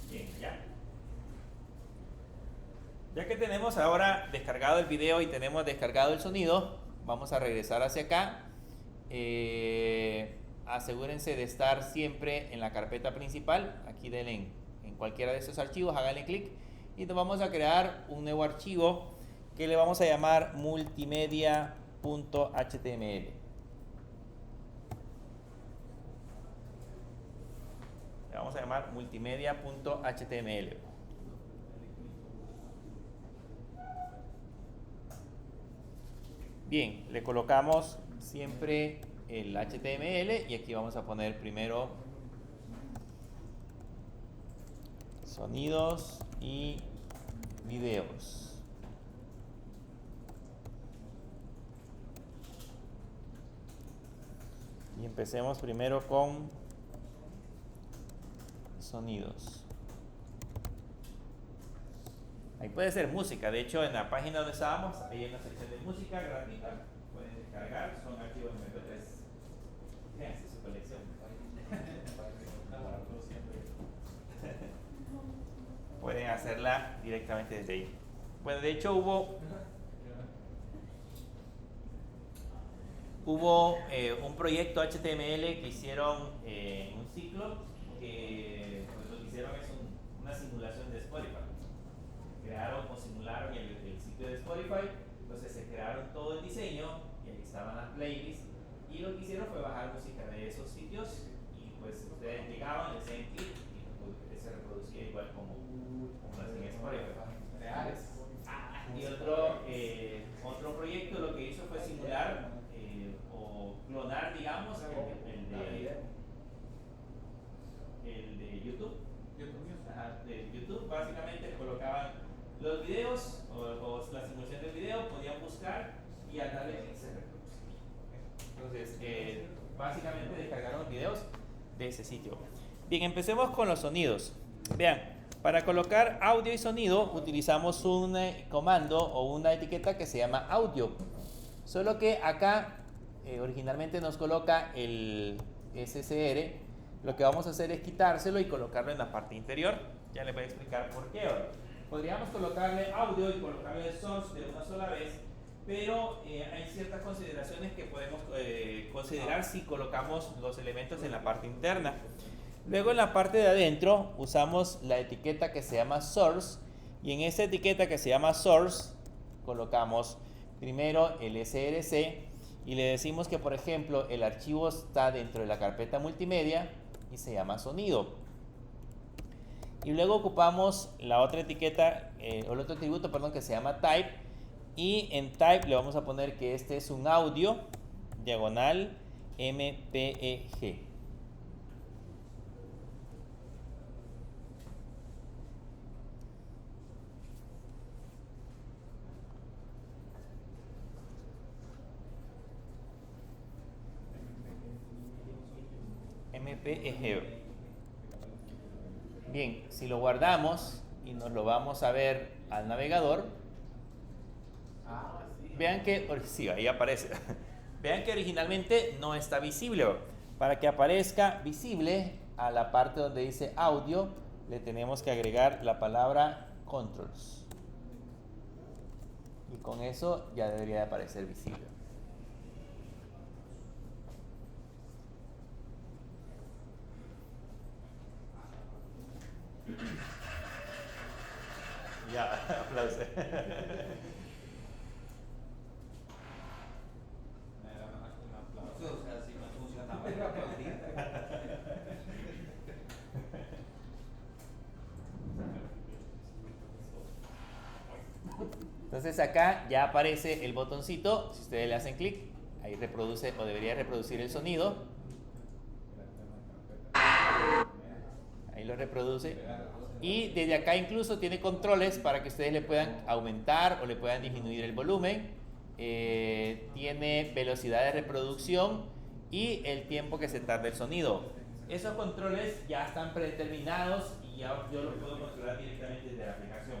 A: Bien, ya. Ya que tenemos ahora descargado el video y tenemos descargado el sonido, vamos a regresar hacia acá. Asegúrense de estar siempre en la carpeta principal. Aquí denle en cualquiera de esos archivos, háganle clic y nos vamos a crear un nuevo archivo que le vamos a llamar multimedia.html. Le vamos a llamar multimedia.html. Bien, le colocamos siempre el HTML y aquí vamos a poner primero sonidos y videos. Y empecemos primero con sonidos. Ahí puede ser música. De hecho, en la página donde estábamos, hay una sección de música gratuita. Pueden descargar, son archivos MP3. Fíjense su colección. Pueden hacerla directamente desde ahí. Bueno, de hecho hubo un proyecto HTML que hicieron un ciclo que pues, lo que hicieron es una simulación de Spotify. Crearon o simularon el sitio de Spotify, entonces se crearon todo el diseño y ahí estaban las playlists y lo que hicieron fue bajar música de esos sitios y pues ustedes llegaban, le hacían clic y se reproducía igual como lo hacían en Spotify.
B: Reales.
A: Y otro proyecto lo que hizo fue simular o clonar, digamos, el de YouTube. Ajá, de YouTube básicamente colocaban los videos o la simulación del video, podían buscar y al darle clic se reproducía. Entonces, básicamente descargaron videos de ese sitio. Bien, empecemos con los sonidos. Vean, para colocar audio y sonido utilizamos un comando o una etiqueta que se llama audio. Solo que acá originalmente nos coloca el SSR. Lo que vamos a hacer es quitárselo y colocarlo en la parte inferior. Ya les voy a explicar por qué ahora. Podríamos colocarle audio y colocarle source de una sola vez, pero hay ciertas consideraciones que podemos considerar si colocamos los elementos en la parte interna. Luego en la parte de adentro usamos la etiqueta que se llama source y en esa etiqueta que se llama source colocamos primero el src y le decimos que por ejemplo el archivo está dentro de la carpeta multimedia y se llama sonido. Y luego ocupamos la otra etiqueta o el otro atributo, perdón, que se llama type y en type le vamos a poner que este es un audio diagonal MPEG. MPEG. Bien, si lo guardamos y nos lo vamos a ver al navegador, vean que, sí, ahí aparece. Vean que originalmente no está visible. Para que aparezca visible a la parte donde dice audio, le tenemos que agregar la palabra controls. Y con eso ya debería de aparecer visible. Ya, aplauso. Entonces acá ya aparece el botoncito, si ustedes le hacen clic, ahí reproduce o debería reproducir el sonido. Ahí lo reproduce. Y desde acá incluso tiene controles para que ustedes le puedan aumentar o le puedan disminuir el volumen. Tiene velocidad de reproducción y el tiempo que se tarda el sonido. Esos controles ya están predeterminados y ya yo los puedo controlar directamente desde la aplicación.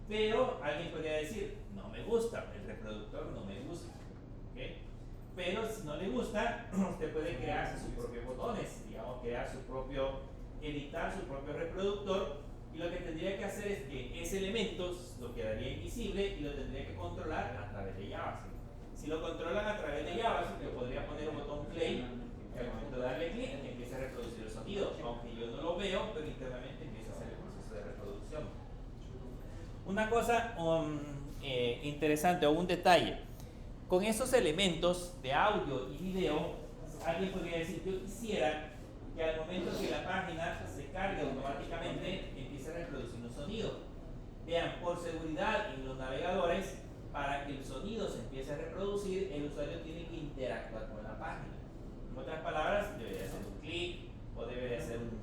A: Pero alguien podría decir, no me gusta, el reproductor no me gusta. ¿Okay? Pero si no le gusta, usted puede crearse sus propios botones, digamos, crear su propio, editar su propio reproductor. Y lo que tendría que hacer es que ese elemento lo quedaría invisible y lo tendría que controlar a través de JavaScript. Si lo controlan a través de JavaScript, yo podría poner un botón play y al momento de darle clic empieza a reproducir el sonido, aunque yo no lo veo, pero internamente empieza a hacer el proceso de reproducción. Una cosa interesante o un detalle. Con esos elementos de audio y video, alguien podría decir, yo quisiera que al momento que la página se cargue automáticamente empiece a reproducir un sonido. Vean, por seguridad en los navegadores, para que el sonido se empiece a reproducir, el usuario tiene que interactuar con la página. En otras palabras, debería hacer un clic o debería hacer un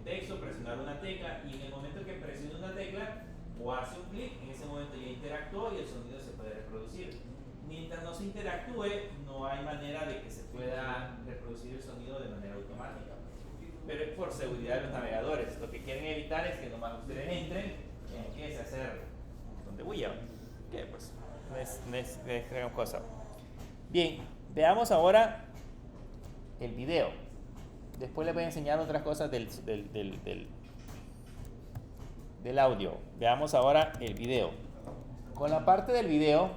A: texto, presionar una tecla, y en el momento que presione una tecla o hace un clic, en ese momento ya interactuó y el sonido se puede reproducir. Mientras no se interactúe, no hay manera de que se pueda reproducir el sonido de manera automática. Pero es por seguridad de los navegadores. Lo que quieren evitar es que nomás ustedes entren y empiece a hacer un montón de bulla. Que pues no es gran cosa. Bien, veamos ahora el video. Después les voy a enseñar otras cosas del audio. Veamos ahora el video. Con la parte del video,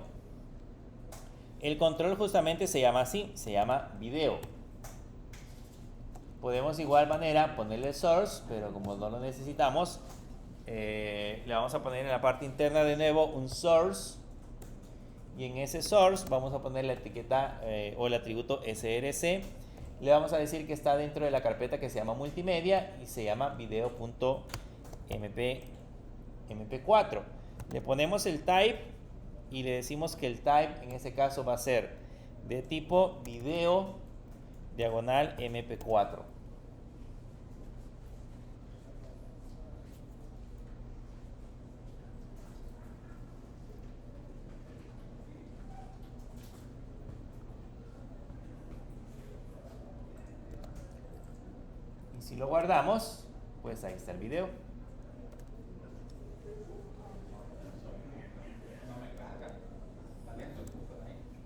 A: el control justamente se llama así, se llama video. Podemos de igual manera ponerle source, pero como no lo necesitamos, le vamos a poner en la parte interna de nuevo un source, y en ese source vamos a poner la etiqueta o el atributo src. Le vamos a decir que está dentro de la carpeta que se llama multimedia y se llama video.mp4. Le ponemos el type y le decimos que el type en ese caso va a ser de tipo video diagonal mp4. Si lo guardamos, pues ahí está el video.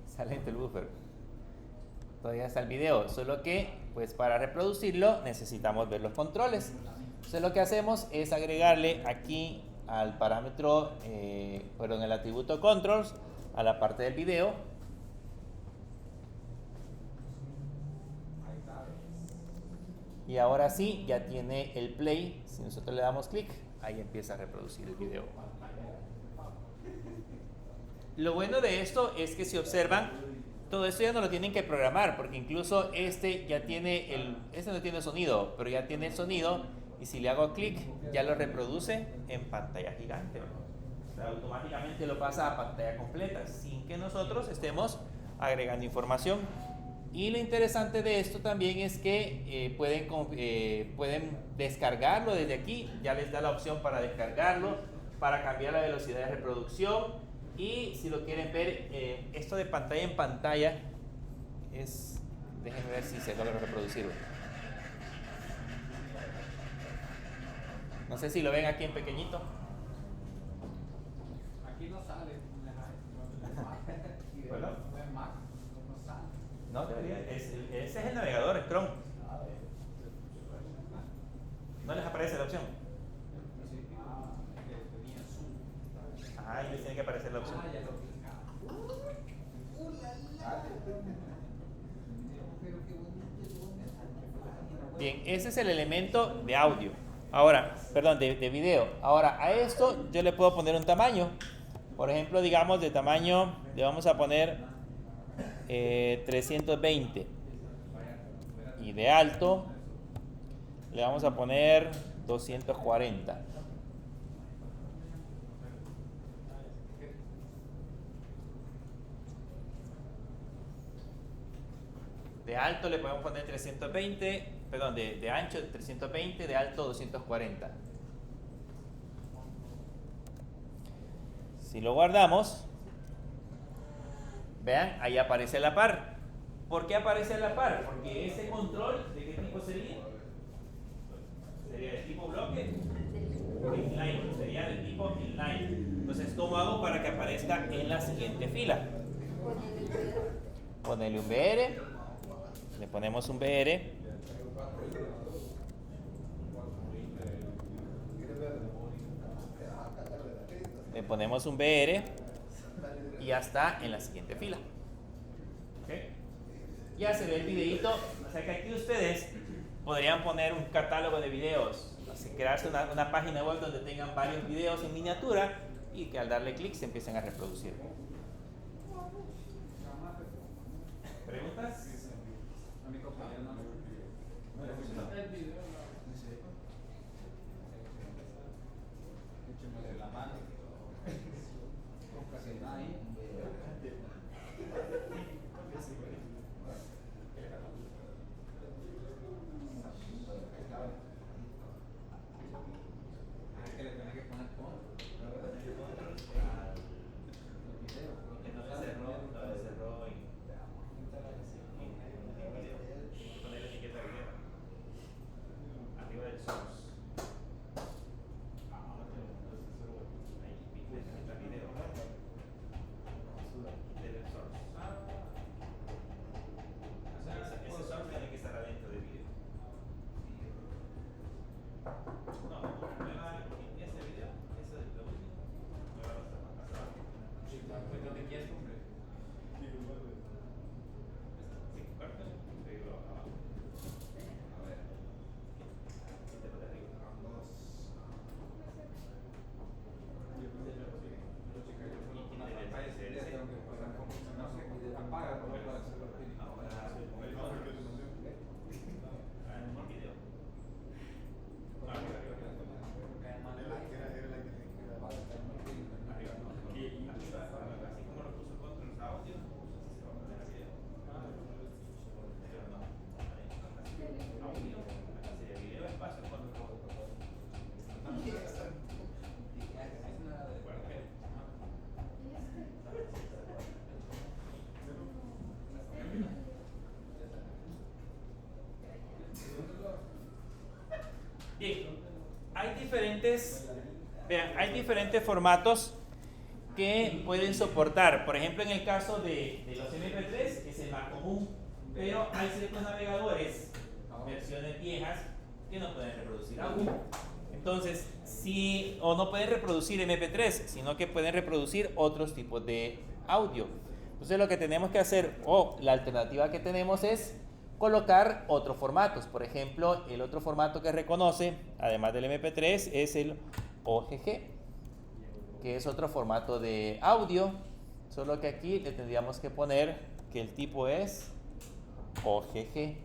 A: Está lento el buffer. Todavía está el video, solo que pues para reproducirlo necesitamos ver los controles. Entonces lo que hacemos es agregarle aquí al parámetro, en el atributo controls, a la parte del video. Y ahora sí, ya tiene el play. Si nosotros le damos clic, ahí empieza a reproducir el video. Lo bueno de esto es que si observan, todo esto ya no lo tienen que programar, porque incluso este no tiene sonido, pero ya tiene el sonido, y si le hago clic, ya lo reproduce en pantalla gigante. O sea, automáticamente lo pasa a pantalla completa, sin que nosotros estemos agregando información. Y lo interesante de esto también es que pueden descargarlo desde aquí. Ya les da la opción para descargarlo, para cambiar la velocidad de reproducción. Y si lo quieren ver, esto de pantalla en pantalla es... Déjenme ver si se logra reproducirlo. No sé si lo ven aquí en pequeñito.
B: Aquí no sale.
A: ¿Bueno? No, debería. Ese es el navegador, es Chrome. ¿No les aparece la opción? Ah, ahí les tiene que aparecer la opción. Bien, ese es el elemento de audio. Ahora, perdón, de video. Ahora, a esto yo le puedo poner un tamaño. Por ejemplo, digamos de tamaño, le vamos a poner 320. Y de alto le vamos a poner 240. De alto le podemos poner 320, perdón, de ancho 320, de alto 240. Si lo guardamos, vean, ahí aparece a la par. ¿Por qué aparece a la par? Porque ese control, ¿de qué tipo sería? ¿Sería de tipo bloque? Inline, sería de tipo inline. Entonces, ¿cómo hago para que aparezca en la siguiente fila? Ponerle un BR, le ponemos un BR. Le ponemos un BR y ya está en la siguiente fila. ¿Okay? Ya se ve el videito. O sea que aquí ustedes podrían poner un catálogo de videos, así crearse una página web donde tengan varios videos en miniatura y que al darle clic se empiecen a reproducir. ¿Preguntas?
B: A mi compañero no le funcionó. El video no sé. Écheme la mano. Con casi nada ahí. Que le tenés que poner con.
A: Bien, hay diferentes formatos que pueden soportar. Por ejemplo, en el caso de los MP3 es el más común, pero hay ciertos navegadores, versiones viejas, que no pueden reproducir audio. Entonces, o no pueden reproducir MP3, sino que pueden reproducir otros tipos de audio. Entonces, lo que tenemos que hacer, la alternativa que tenemos es colocar otros formatos. Por ejemplo, el otro formato que reconoce, además del MP3, es el OGG, que es otro formato de audio, solo que aquí le tendríamos que poner que el tipo es OGG.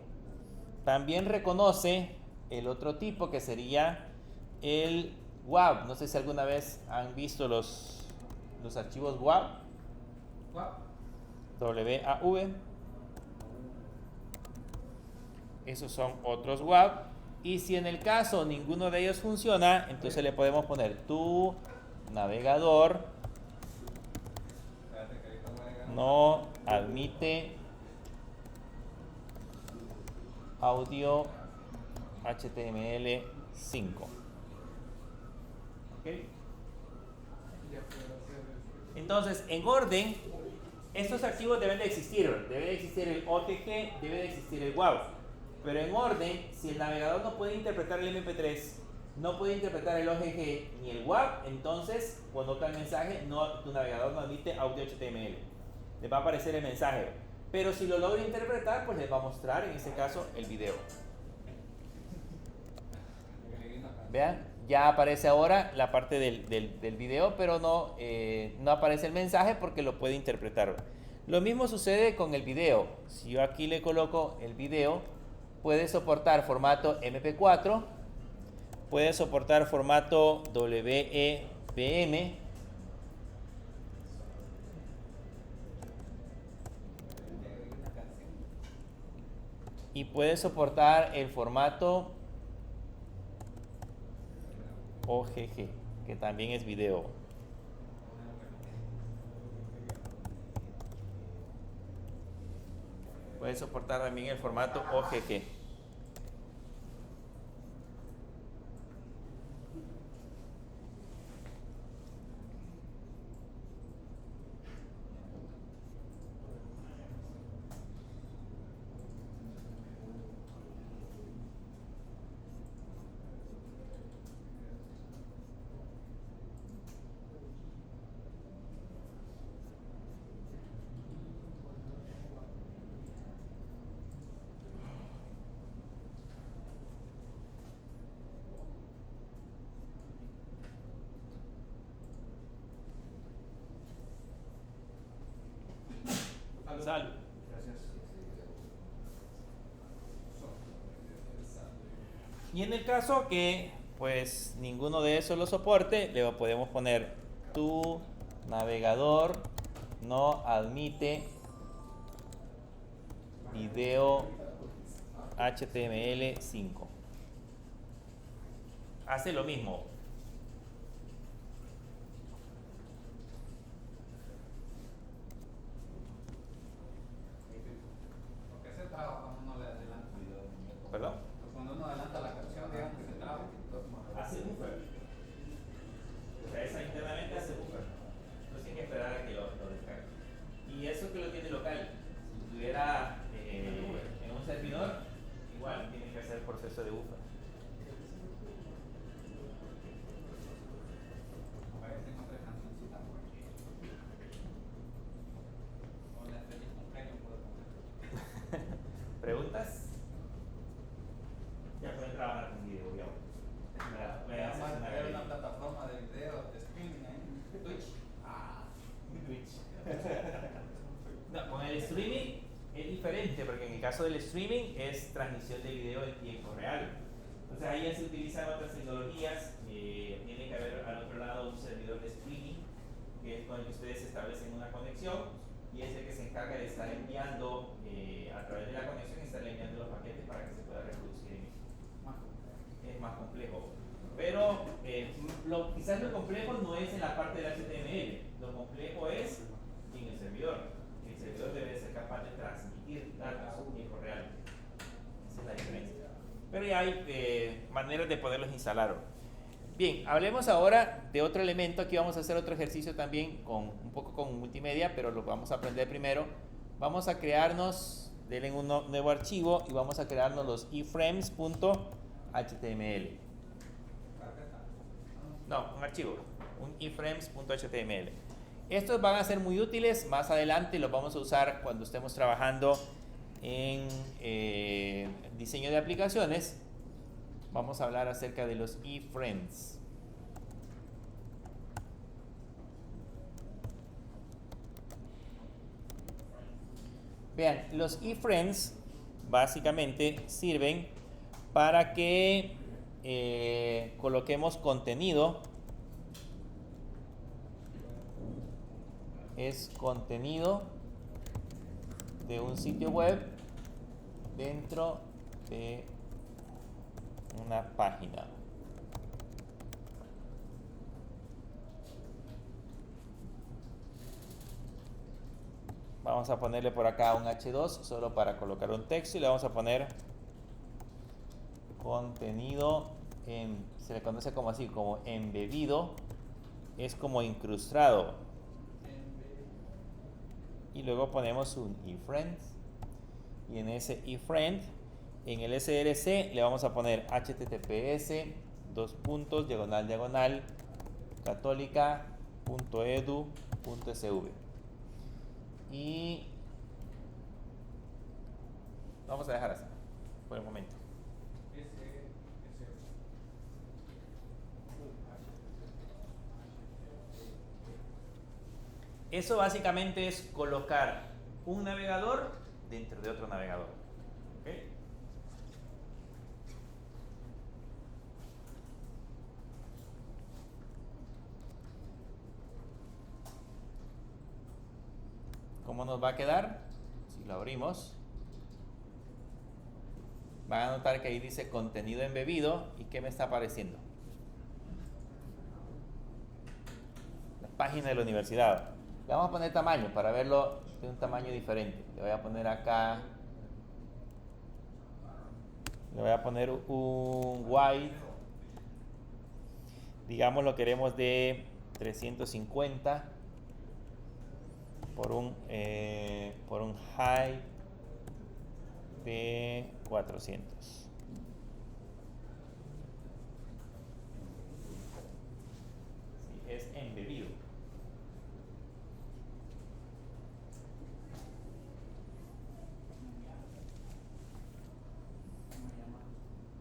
A: También reconoce el otro tipo que sería el WAV. No sé si alguna vez han visto los archivos WAV. WAV. Esos son otros WAV. Y si en el caso ninguno de ellos funciona, entonces le podemos poner tu navegador no admite audio HTML5. ¿Okay? Entonces, en orden, estos archivos deben de existir. Debe de existir el OGG, debe de existir el WAV. Pero en orden, si el navegador no puede interpretar el MP3, no puede interpretar el OGG ni el WAV, entonces cuando toca el mensaje, tu navegador no admite audio HTML. Les va a aparecer el mensaje. Pero si lo logra interpretar, pues les va a mostrar en este caso el video. Vean, ya aparece ahora la parte del video, pero no aparece el mensaje porque lo puede interpretar. Lo mismo sucede con el video. Si yo aquí le coloco el video, puede soportar formato MP4, puede soportar formato WEPM, y puede soportar el formato OGG, que también es video. Puede soportar también el formato OGG. Gonzalo.
B: Gracias.
A: Y en el caso que pues ninguno de esos lo soporte, le podemos poner tu navegador no admite video HTML5. Hace lo mismo.
B: Porque se traba cuando uno le adelanta el video.
A: ¿Perdón?
B: Pues cuando uno adelanta la canción, digamos que se traba.
A: Hace buffer. O sea, esa internamente hace buffer. Entonces hay que esperar a que lo descargue. Y eso que lo tiene local. Si estuviera en un servidor, igual tiene que hacer el proceso de buffer.
B: A ver, tengo otra cancioncita por aquí. Hola, feliz cumpleaños, puedo poner.
A: ¿Preguntas? Ya pueden trabajar con video, ya.
B: Vamos a ver una plataforma de video de streaming ahí.
A: Twitch. Twitch. No, con el streaming es diferente, porque en el caso del streaming es transmisión de video en tiempo real. Entonces ahí ya se utilizan otras tecnologías. Tiene que haber al otro lado un servidor de streaming, que es con el que ustedes establecen una conexión y es el que se encarga de estar enviando a través de la conexión, estar enviando los paquetes para que se pueda reproducir en es más complejo. Pero quizás lo complejo no es en la parte del HTML, lo complejo es en el servidor. El servidor debe ser capaz de transmitir datos en tiempo real. Esa es la diferencia. Pero ya hay maneras de poderlos instalar. Bien, hablemos ahora de otro elemento. Aquí vamos a hacer otro ejercicio también un poco con multimedia, pero lo vamos a aprender primero. Vamos a crearnos, denle un nuevo archivo y vamos a crearnos los iframes.html. No, un archivo, un iframes.html. Estos van a ser muy útiles más adelante, los vamos a usar cuando estemos trabajando en diseño de aplicaciones. Vamos a hablar acerca de los iframes. Vean, los iframes básicamente sirven para que coloquemos contenido. Es contenido de un sitio web dentro de una página. Vamos a ponerle por acá un H2 solo para colocar un texto y le vamos a poner contenido se le conoce como así, como embebido, es como incrustado. Y luego ponemos un iframe y en ese iframe, en el src le vamos a poner https católica.edu.sv y vamos a dejar así por el momento. Eso básicamente es colocar un navegador dentro de otro navegador. ¿Okay? ¿Cómo nos va a quedar? Si lo abrimos, van a notar que ahí dice contenido embebido. ¿Y qué me está apareciendo? La página de la universidad. Le vamos a poner tamaño para verlo de un tamaño diferente. Le voy a poner acá, le voy a poner un wide, digamos lo queremos de 350 por un high de 400. Sí, es embebido.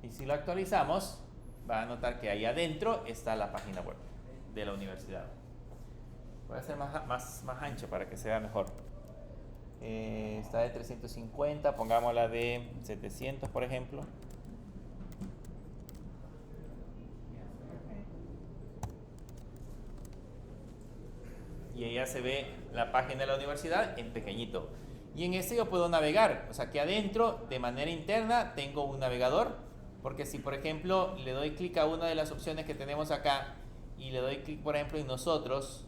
A: Y si lo actualizamos, van a notar que ahí adentro está la página web de la universidad. Voy a hacer más ancho para que se vea mejor. Está de 350, pongámosla de 700 por ejemplo. Y ahí ya se ve la página de la universidad en pequeñito. Y en este yo puedo navegar, o sea que adentro de manera interna tengo un navegador, porque si por ejemplo le doy clic a una de las opciones que tenemos acá y le doy clic por ejemplo en nosotros,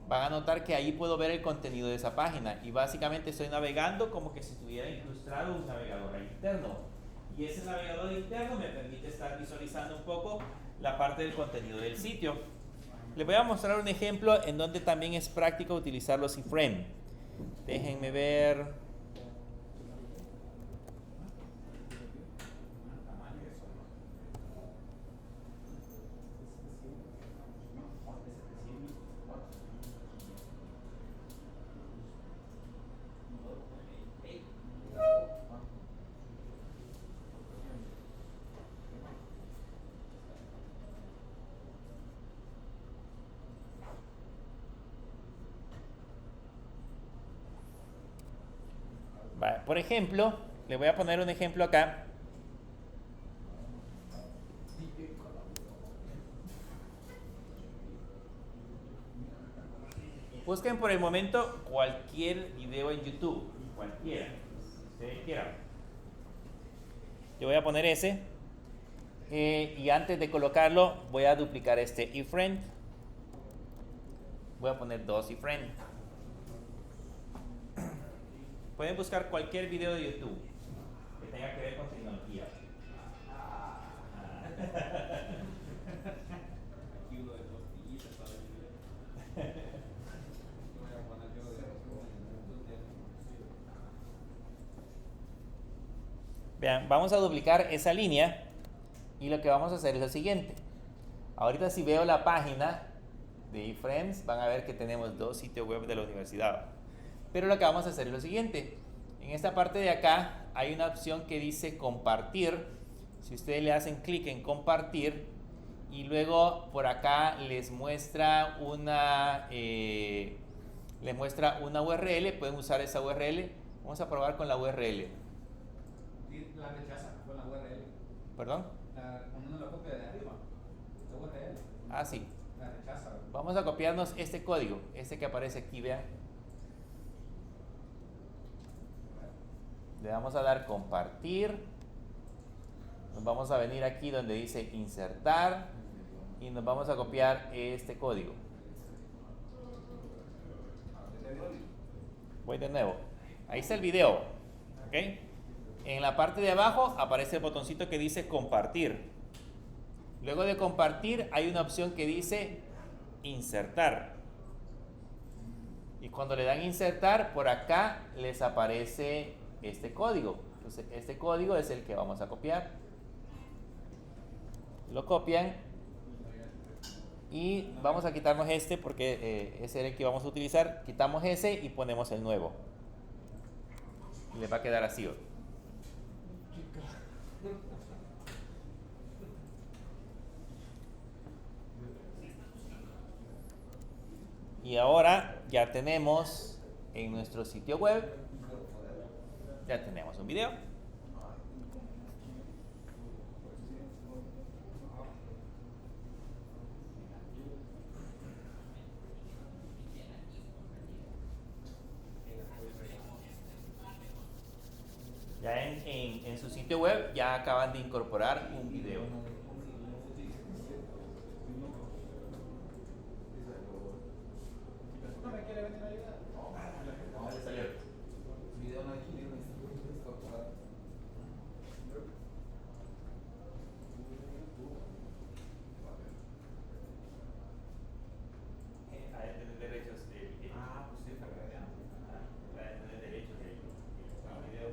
A: van a notar que ahí puedo ver el contenido de esa página y básicamente estoy navegando como que si estuviera incrustado un navegador interno. Y ese navegador interno me permite estar visualizando un poco la parte del contenido del sitio. Les voy a mostrar un ejemplo en donde también es práctico utilizar los iframe. Déjenme ver. Vale, por ejemplo, le voy a poner un ejemplo acá. Busquen por el momento cualquier video en YouTube, cualquiera, si ustedes quieran. Yo voy a poner ese y antes de colocarlo voy a duplicar este iframe. Voy a poner dos iframe. Pueden buscar cualquier video de YouTube que tenga que ver con tecnología.
B: Aquí uno de tortillitas para el voy a poner yo de
A: Vean, vamos a duplicar esa línea y lo que vamos a hacer es lo siguiente. Ahorita si veo la página de iframes van a ver que tenemos dos sitios web de la universidad. Pero lo que vamos a hacer es lo siguiente. En esta parte de acá hay una opción que dice compartir. Si ustedes le hacen clic en compartir y luego por acá les muestra una URL, pueden usar esa URL. Vamos a probar con la URL.
B: la rechaza con la URL.
A: ¿Perdón?
B: Cuando uno la copia de arriba, la URL.
A: Ah, sí.
B: La rechaza.
A: Vamos a copiarnos este código, este que aparece aquí, vean. Le vamos a dar compartir. Nos vamos a venir aquí donde dice insertar y nos vamos a copiar este código. Voy de nuevo. Ahí está el video. ¿Ok? En la parte de abajo aparece el botoncito que dice compartir. Luego de compartir hay una opción que dice insertar. Y cuando le dan insertar, por acá les aparece este código. Entonces, este código es el que vamos a copiar. Lo copian y vamos a quitarnos este porque ese era el que vamos a utilizar. Quitamos ese y ponemos el nuevo. Y les va a quedar así. Y ahora ya tenemos en nuestro sitio web, ya tenemos un video. Ya en su sitio web ya acaban de incorporar un video.
B: ¿No me quiere venir a ayudar?
A: ¿Cómo le salió?
B: Video no hay que incorporar.
A: A él tener derechos de
B: Pues sí, para allá.
A: a él tener derechos de video.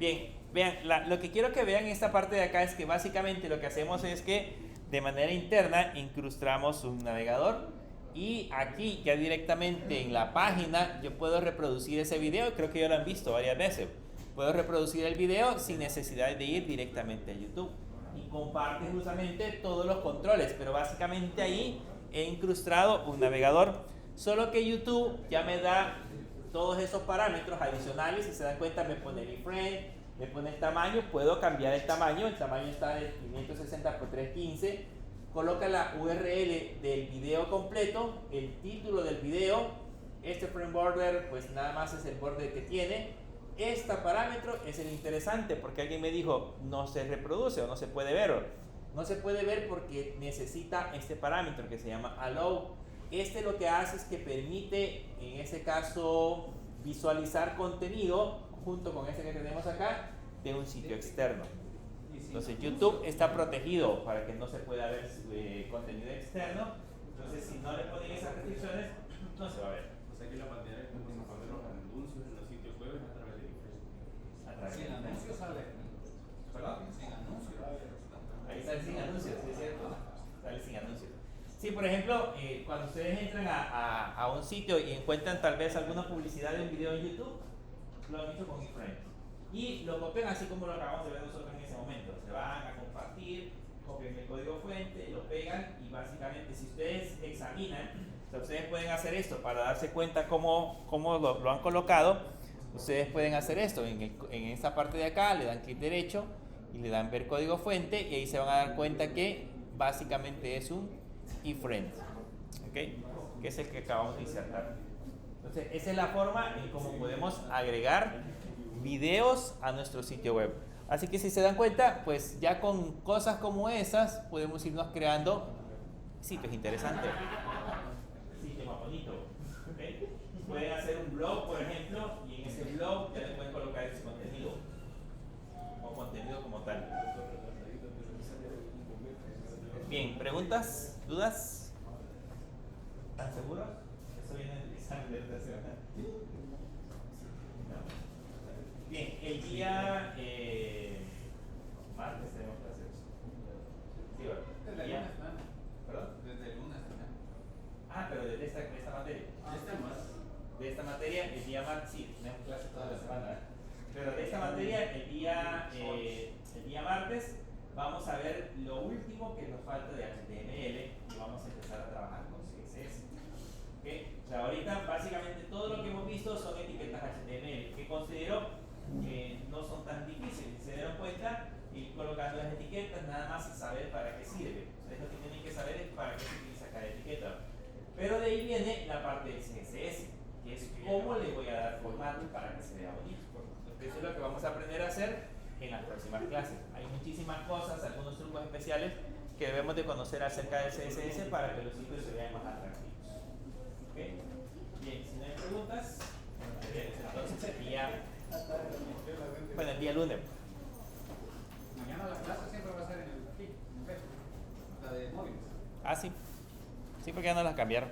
A: Bien, vean, lo que quiero que vean en esta parte de acá es que básicamente lo que hacemos es que de manera interna incrustamos un navegador y aquí ya directamente en la página yo puedo reproducir ese video, creo que ya lo han visto varias veces. Puedo reproducir el video sin necesidad de ir directamente a YouTube y comparte justamente todos los controles, pero básicamente ahí he incrustado un navegador, solo que YouTube ya me da todos esos parámetros adicionales. Si se dan cuenta, me pone el iframe, me pone el tamaño, puedo cambiar el tamaño está de 560 por 315, coloca la URL del video completo, el título del video, este frame border pues nada más es el border que tiene. Este parámetro es el interesante porque alguien me dijo no se reproduce o no se puede ver. No se puede ver porque necesita este parámetro que se llama allow. Este lo que hace es que permite, en ese caso, visualizar contenido junto con este que tenemos acá de un sitio externo. Entonces YouTube está protegido para que no se pueda ver contenido externo. Entonces si no le ponen esas restricciones, no se va a ver.
B: O sea que la manera de cómo se ponen los anuncios en los sitios web es a través de diferentes.
C: Sin anuncios sale.
B: ¿Verdad?
C: Sin anuncios.
A: Ahí sale sin anuncios, ¿sí es cierto? Sale sin anuncios. Sí, por ejemplo, cuando ustedes entran a un sitio y encuentran tal vez alguna publicidad de un video en YouTube, lo han hecho con iframe. Y lo copian así como lo acabamos de ver nosotros en ese momento. Se van a compartir, copian el código fuente, lo pegan y básicamente si ustedes examinan, ustedes pueden hacer esto para darse cuenta cómo lo han colocado. Ustedes pueden hacer esto en esta parte de acá, le dan clic derecho y le dan ver código fuente y ahí se van a dar cuenta que básicamente es un iframe, ¿okay? Que es el que acabamos de insertar. Entonces esa es la forma en cómo podemos agregar videos a nuestro sitio web. Así que si se dan cuenta, pues ya con cosas como esas podemos irnos creando sitios interesantes, sitios más bonitos, ¿okay? Pueden hacer un blog, por ejemplo, y en ese blog ya le pueden colocar ese contenido o contenido como tal. Bien, ¿preguntas? ¿Dudas? ¿Están seguros? Eso viene del examen de educación. Bien, el día martes tenemos que hacer eso. ¿Sí, verdad?
C: Desde el lunes, ¿no?
A: ¿Perdón?
C: Desde el lunes, ¿no?
A: Ah, pero de esta materia. De esta materia, el día martes, sí, tenemos clase toda la semana. Pero de esta materia, el día martes, vamos a ver lo último que nos falta de HTML y vamos a empezar a trabajar con CSS. ¿Okay? O sea, ahorita básicamente todo lo que hemos visto son etiquetas HTML que considero que no son tan difíciles. Si se dieron cuenta, ir colocando las etiquetas, nada más es saber para qué sirve. Ustedes lo que tienen que saber es para qué se utiliza cada etiqueta. Pero de ahí viene la parte del CSS, que es cómo le voy a dar formato para que se vea bonito. Eso es lo que vamos a aprender a hacer en las próximas clases. Hay muchísimas cosas, algunos trucos especiales que debemos de conocer acerca del CSS para que los sitios se vean más atractivos. ¿Okay? Bien, si no hay preguntas, entonces el día lunes.
C: Mañana la clase siempre va a ser aquí, en Facebook, la de móviles.
A: Ah, sí. Sí, porque ya no las cambiaron.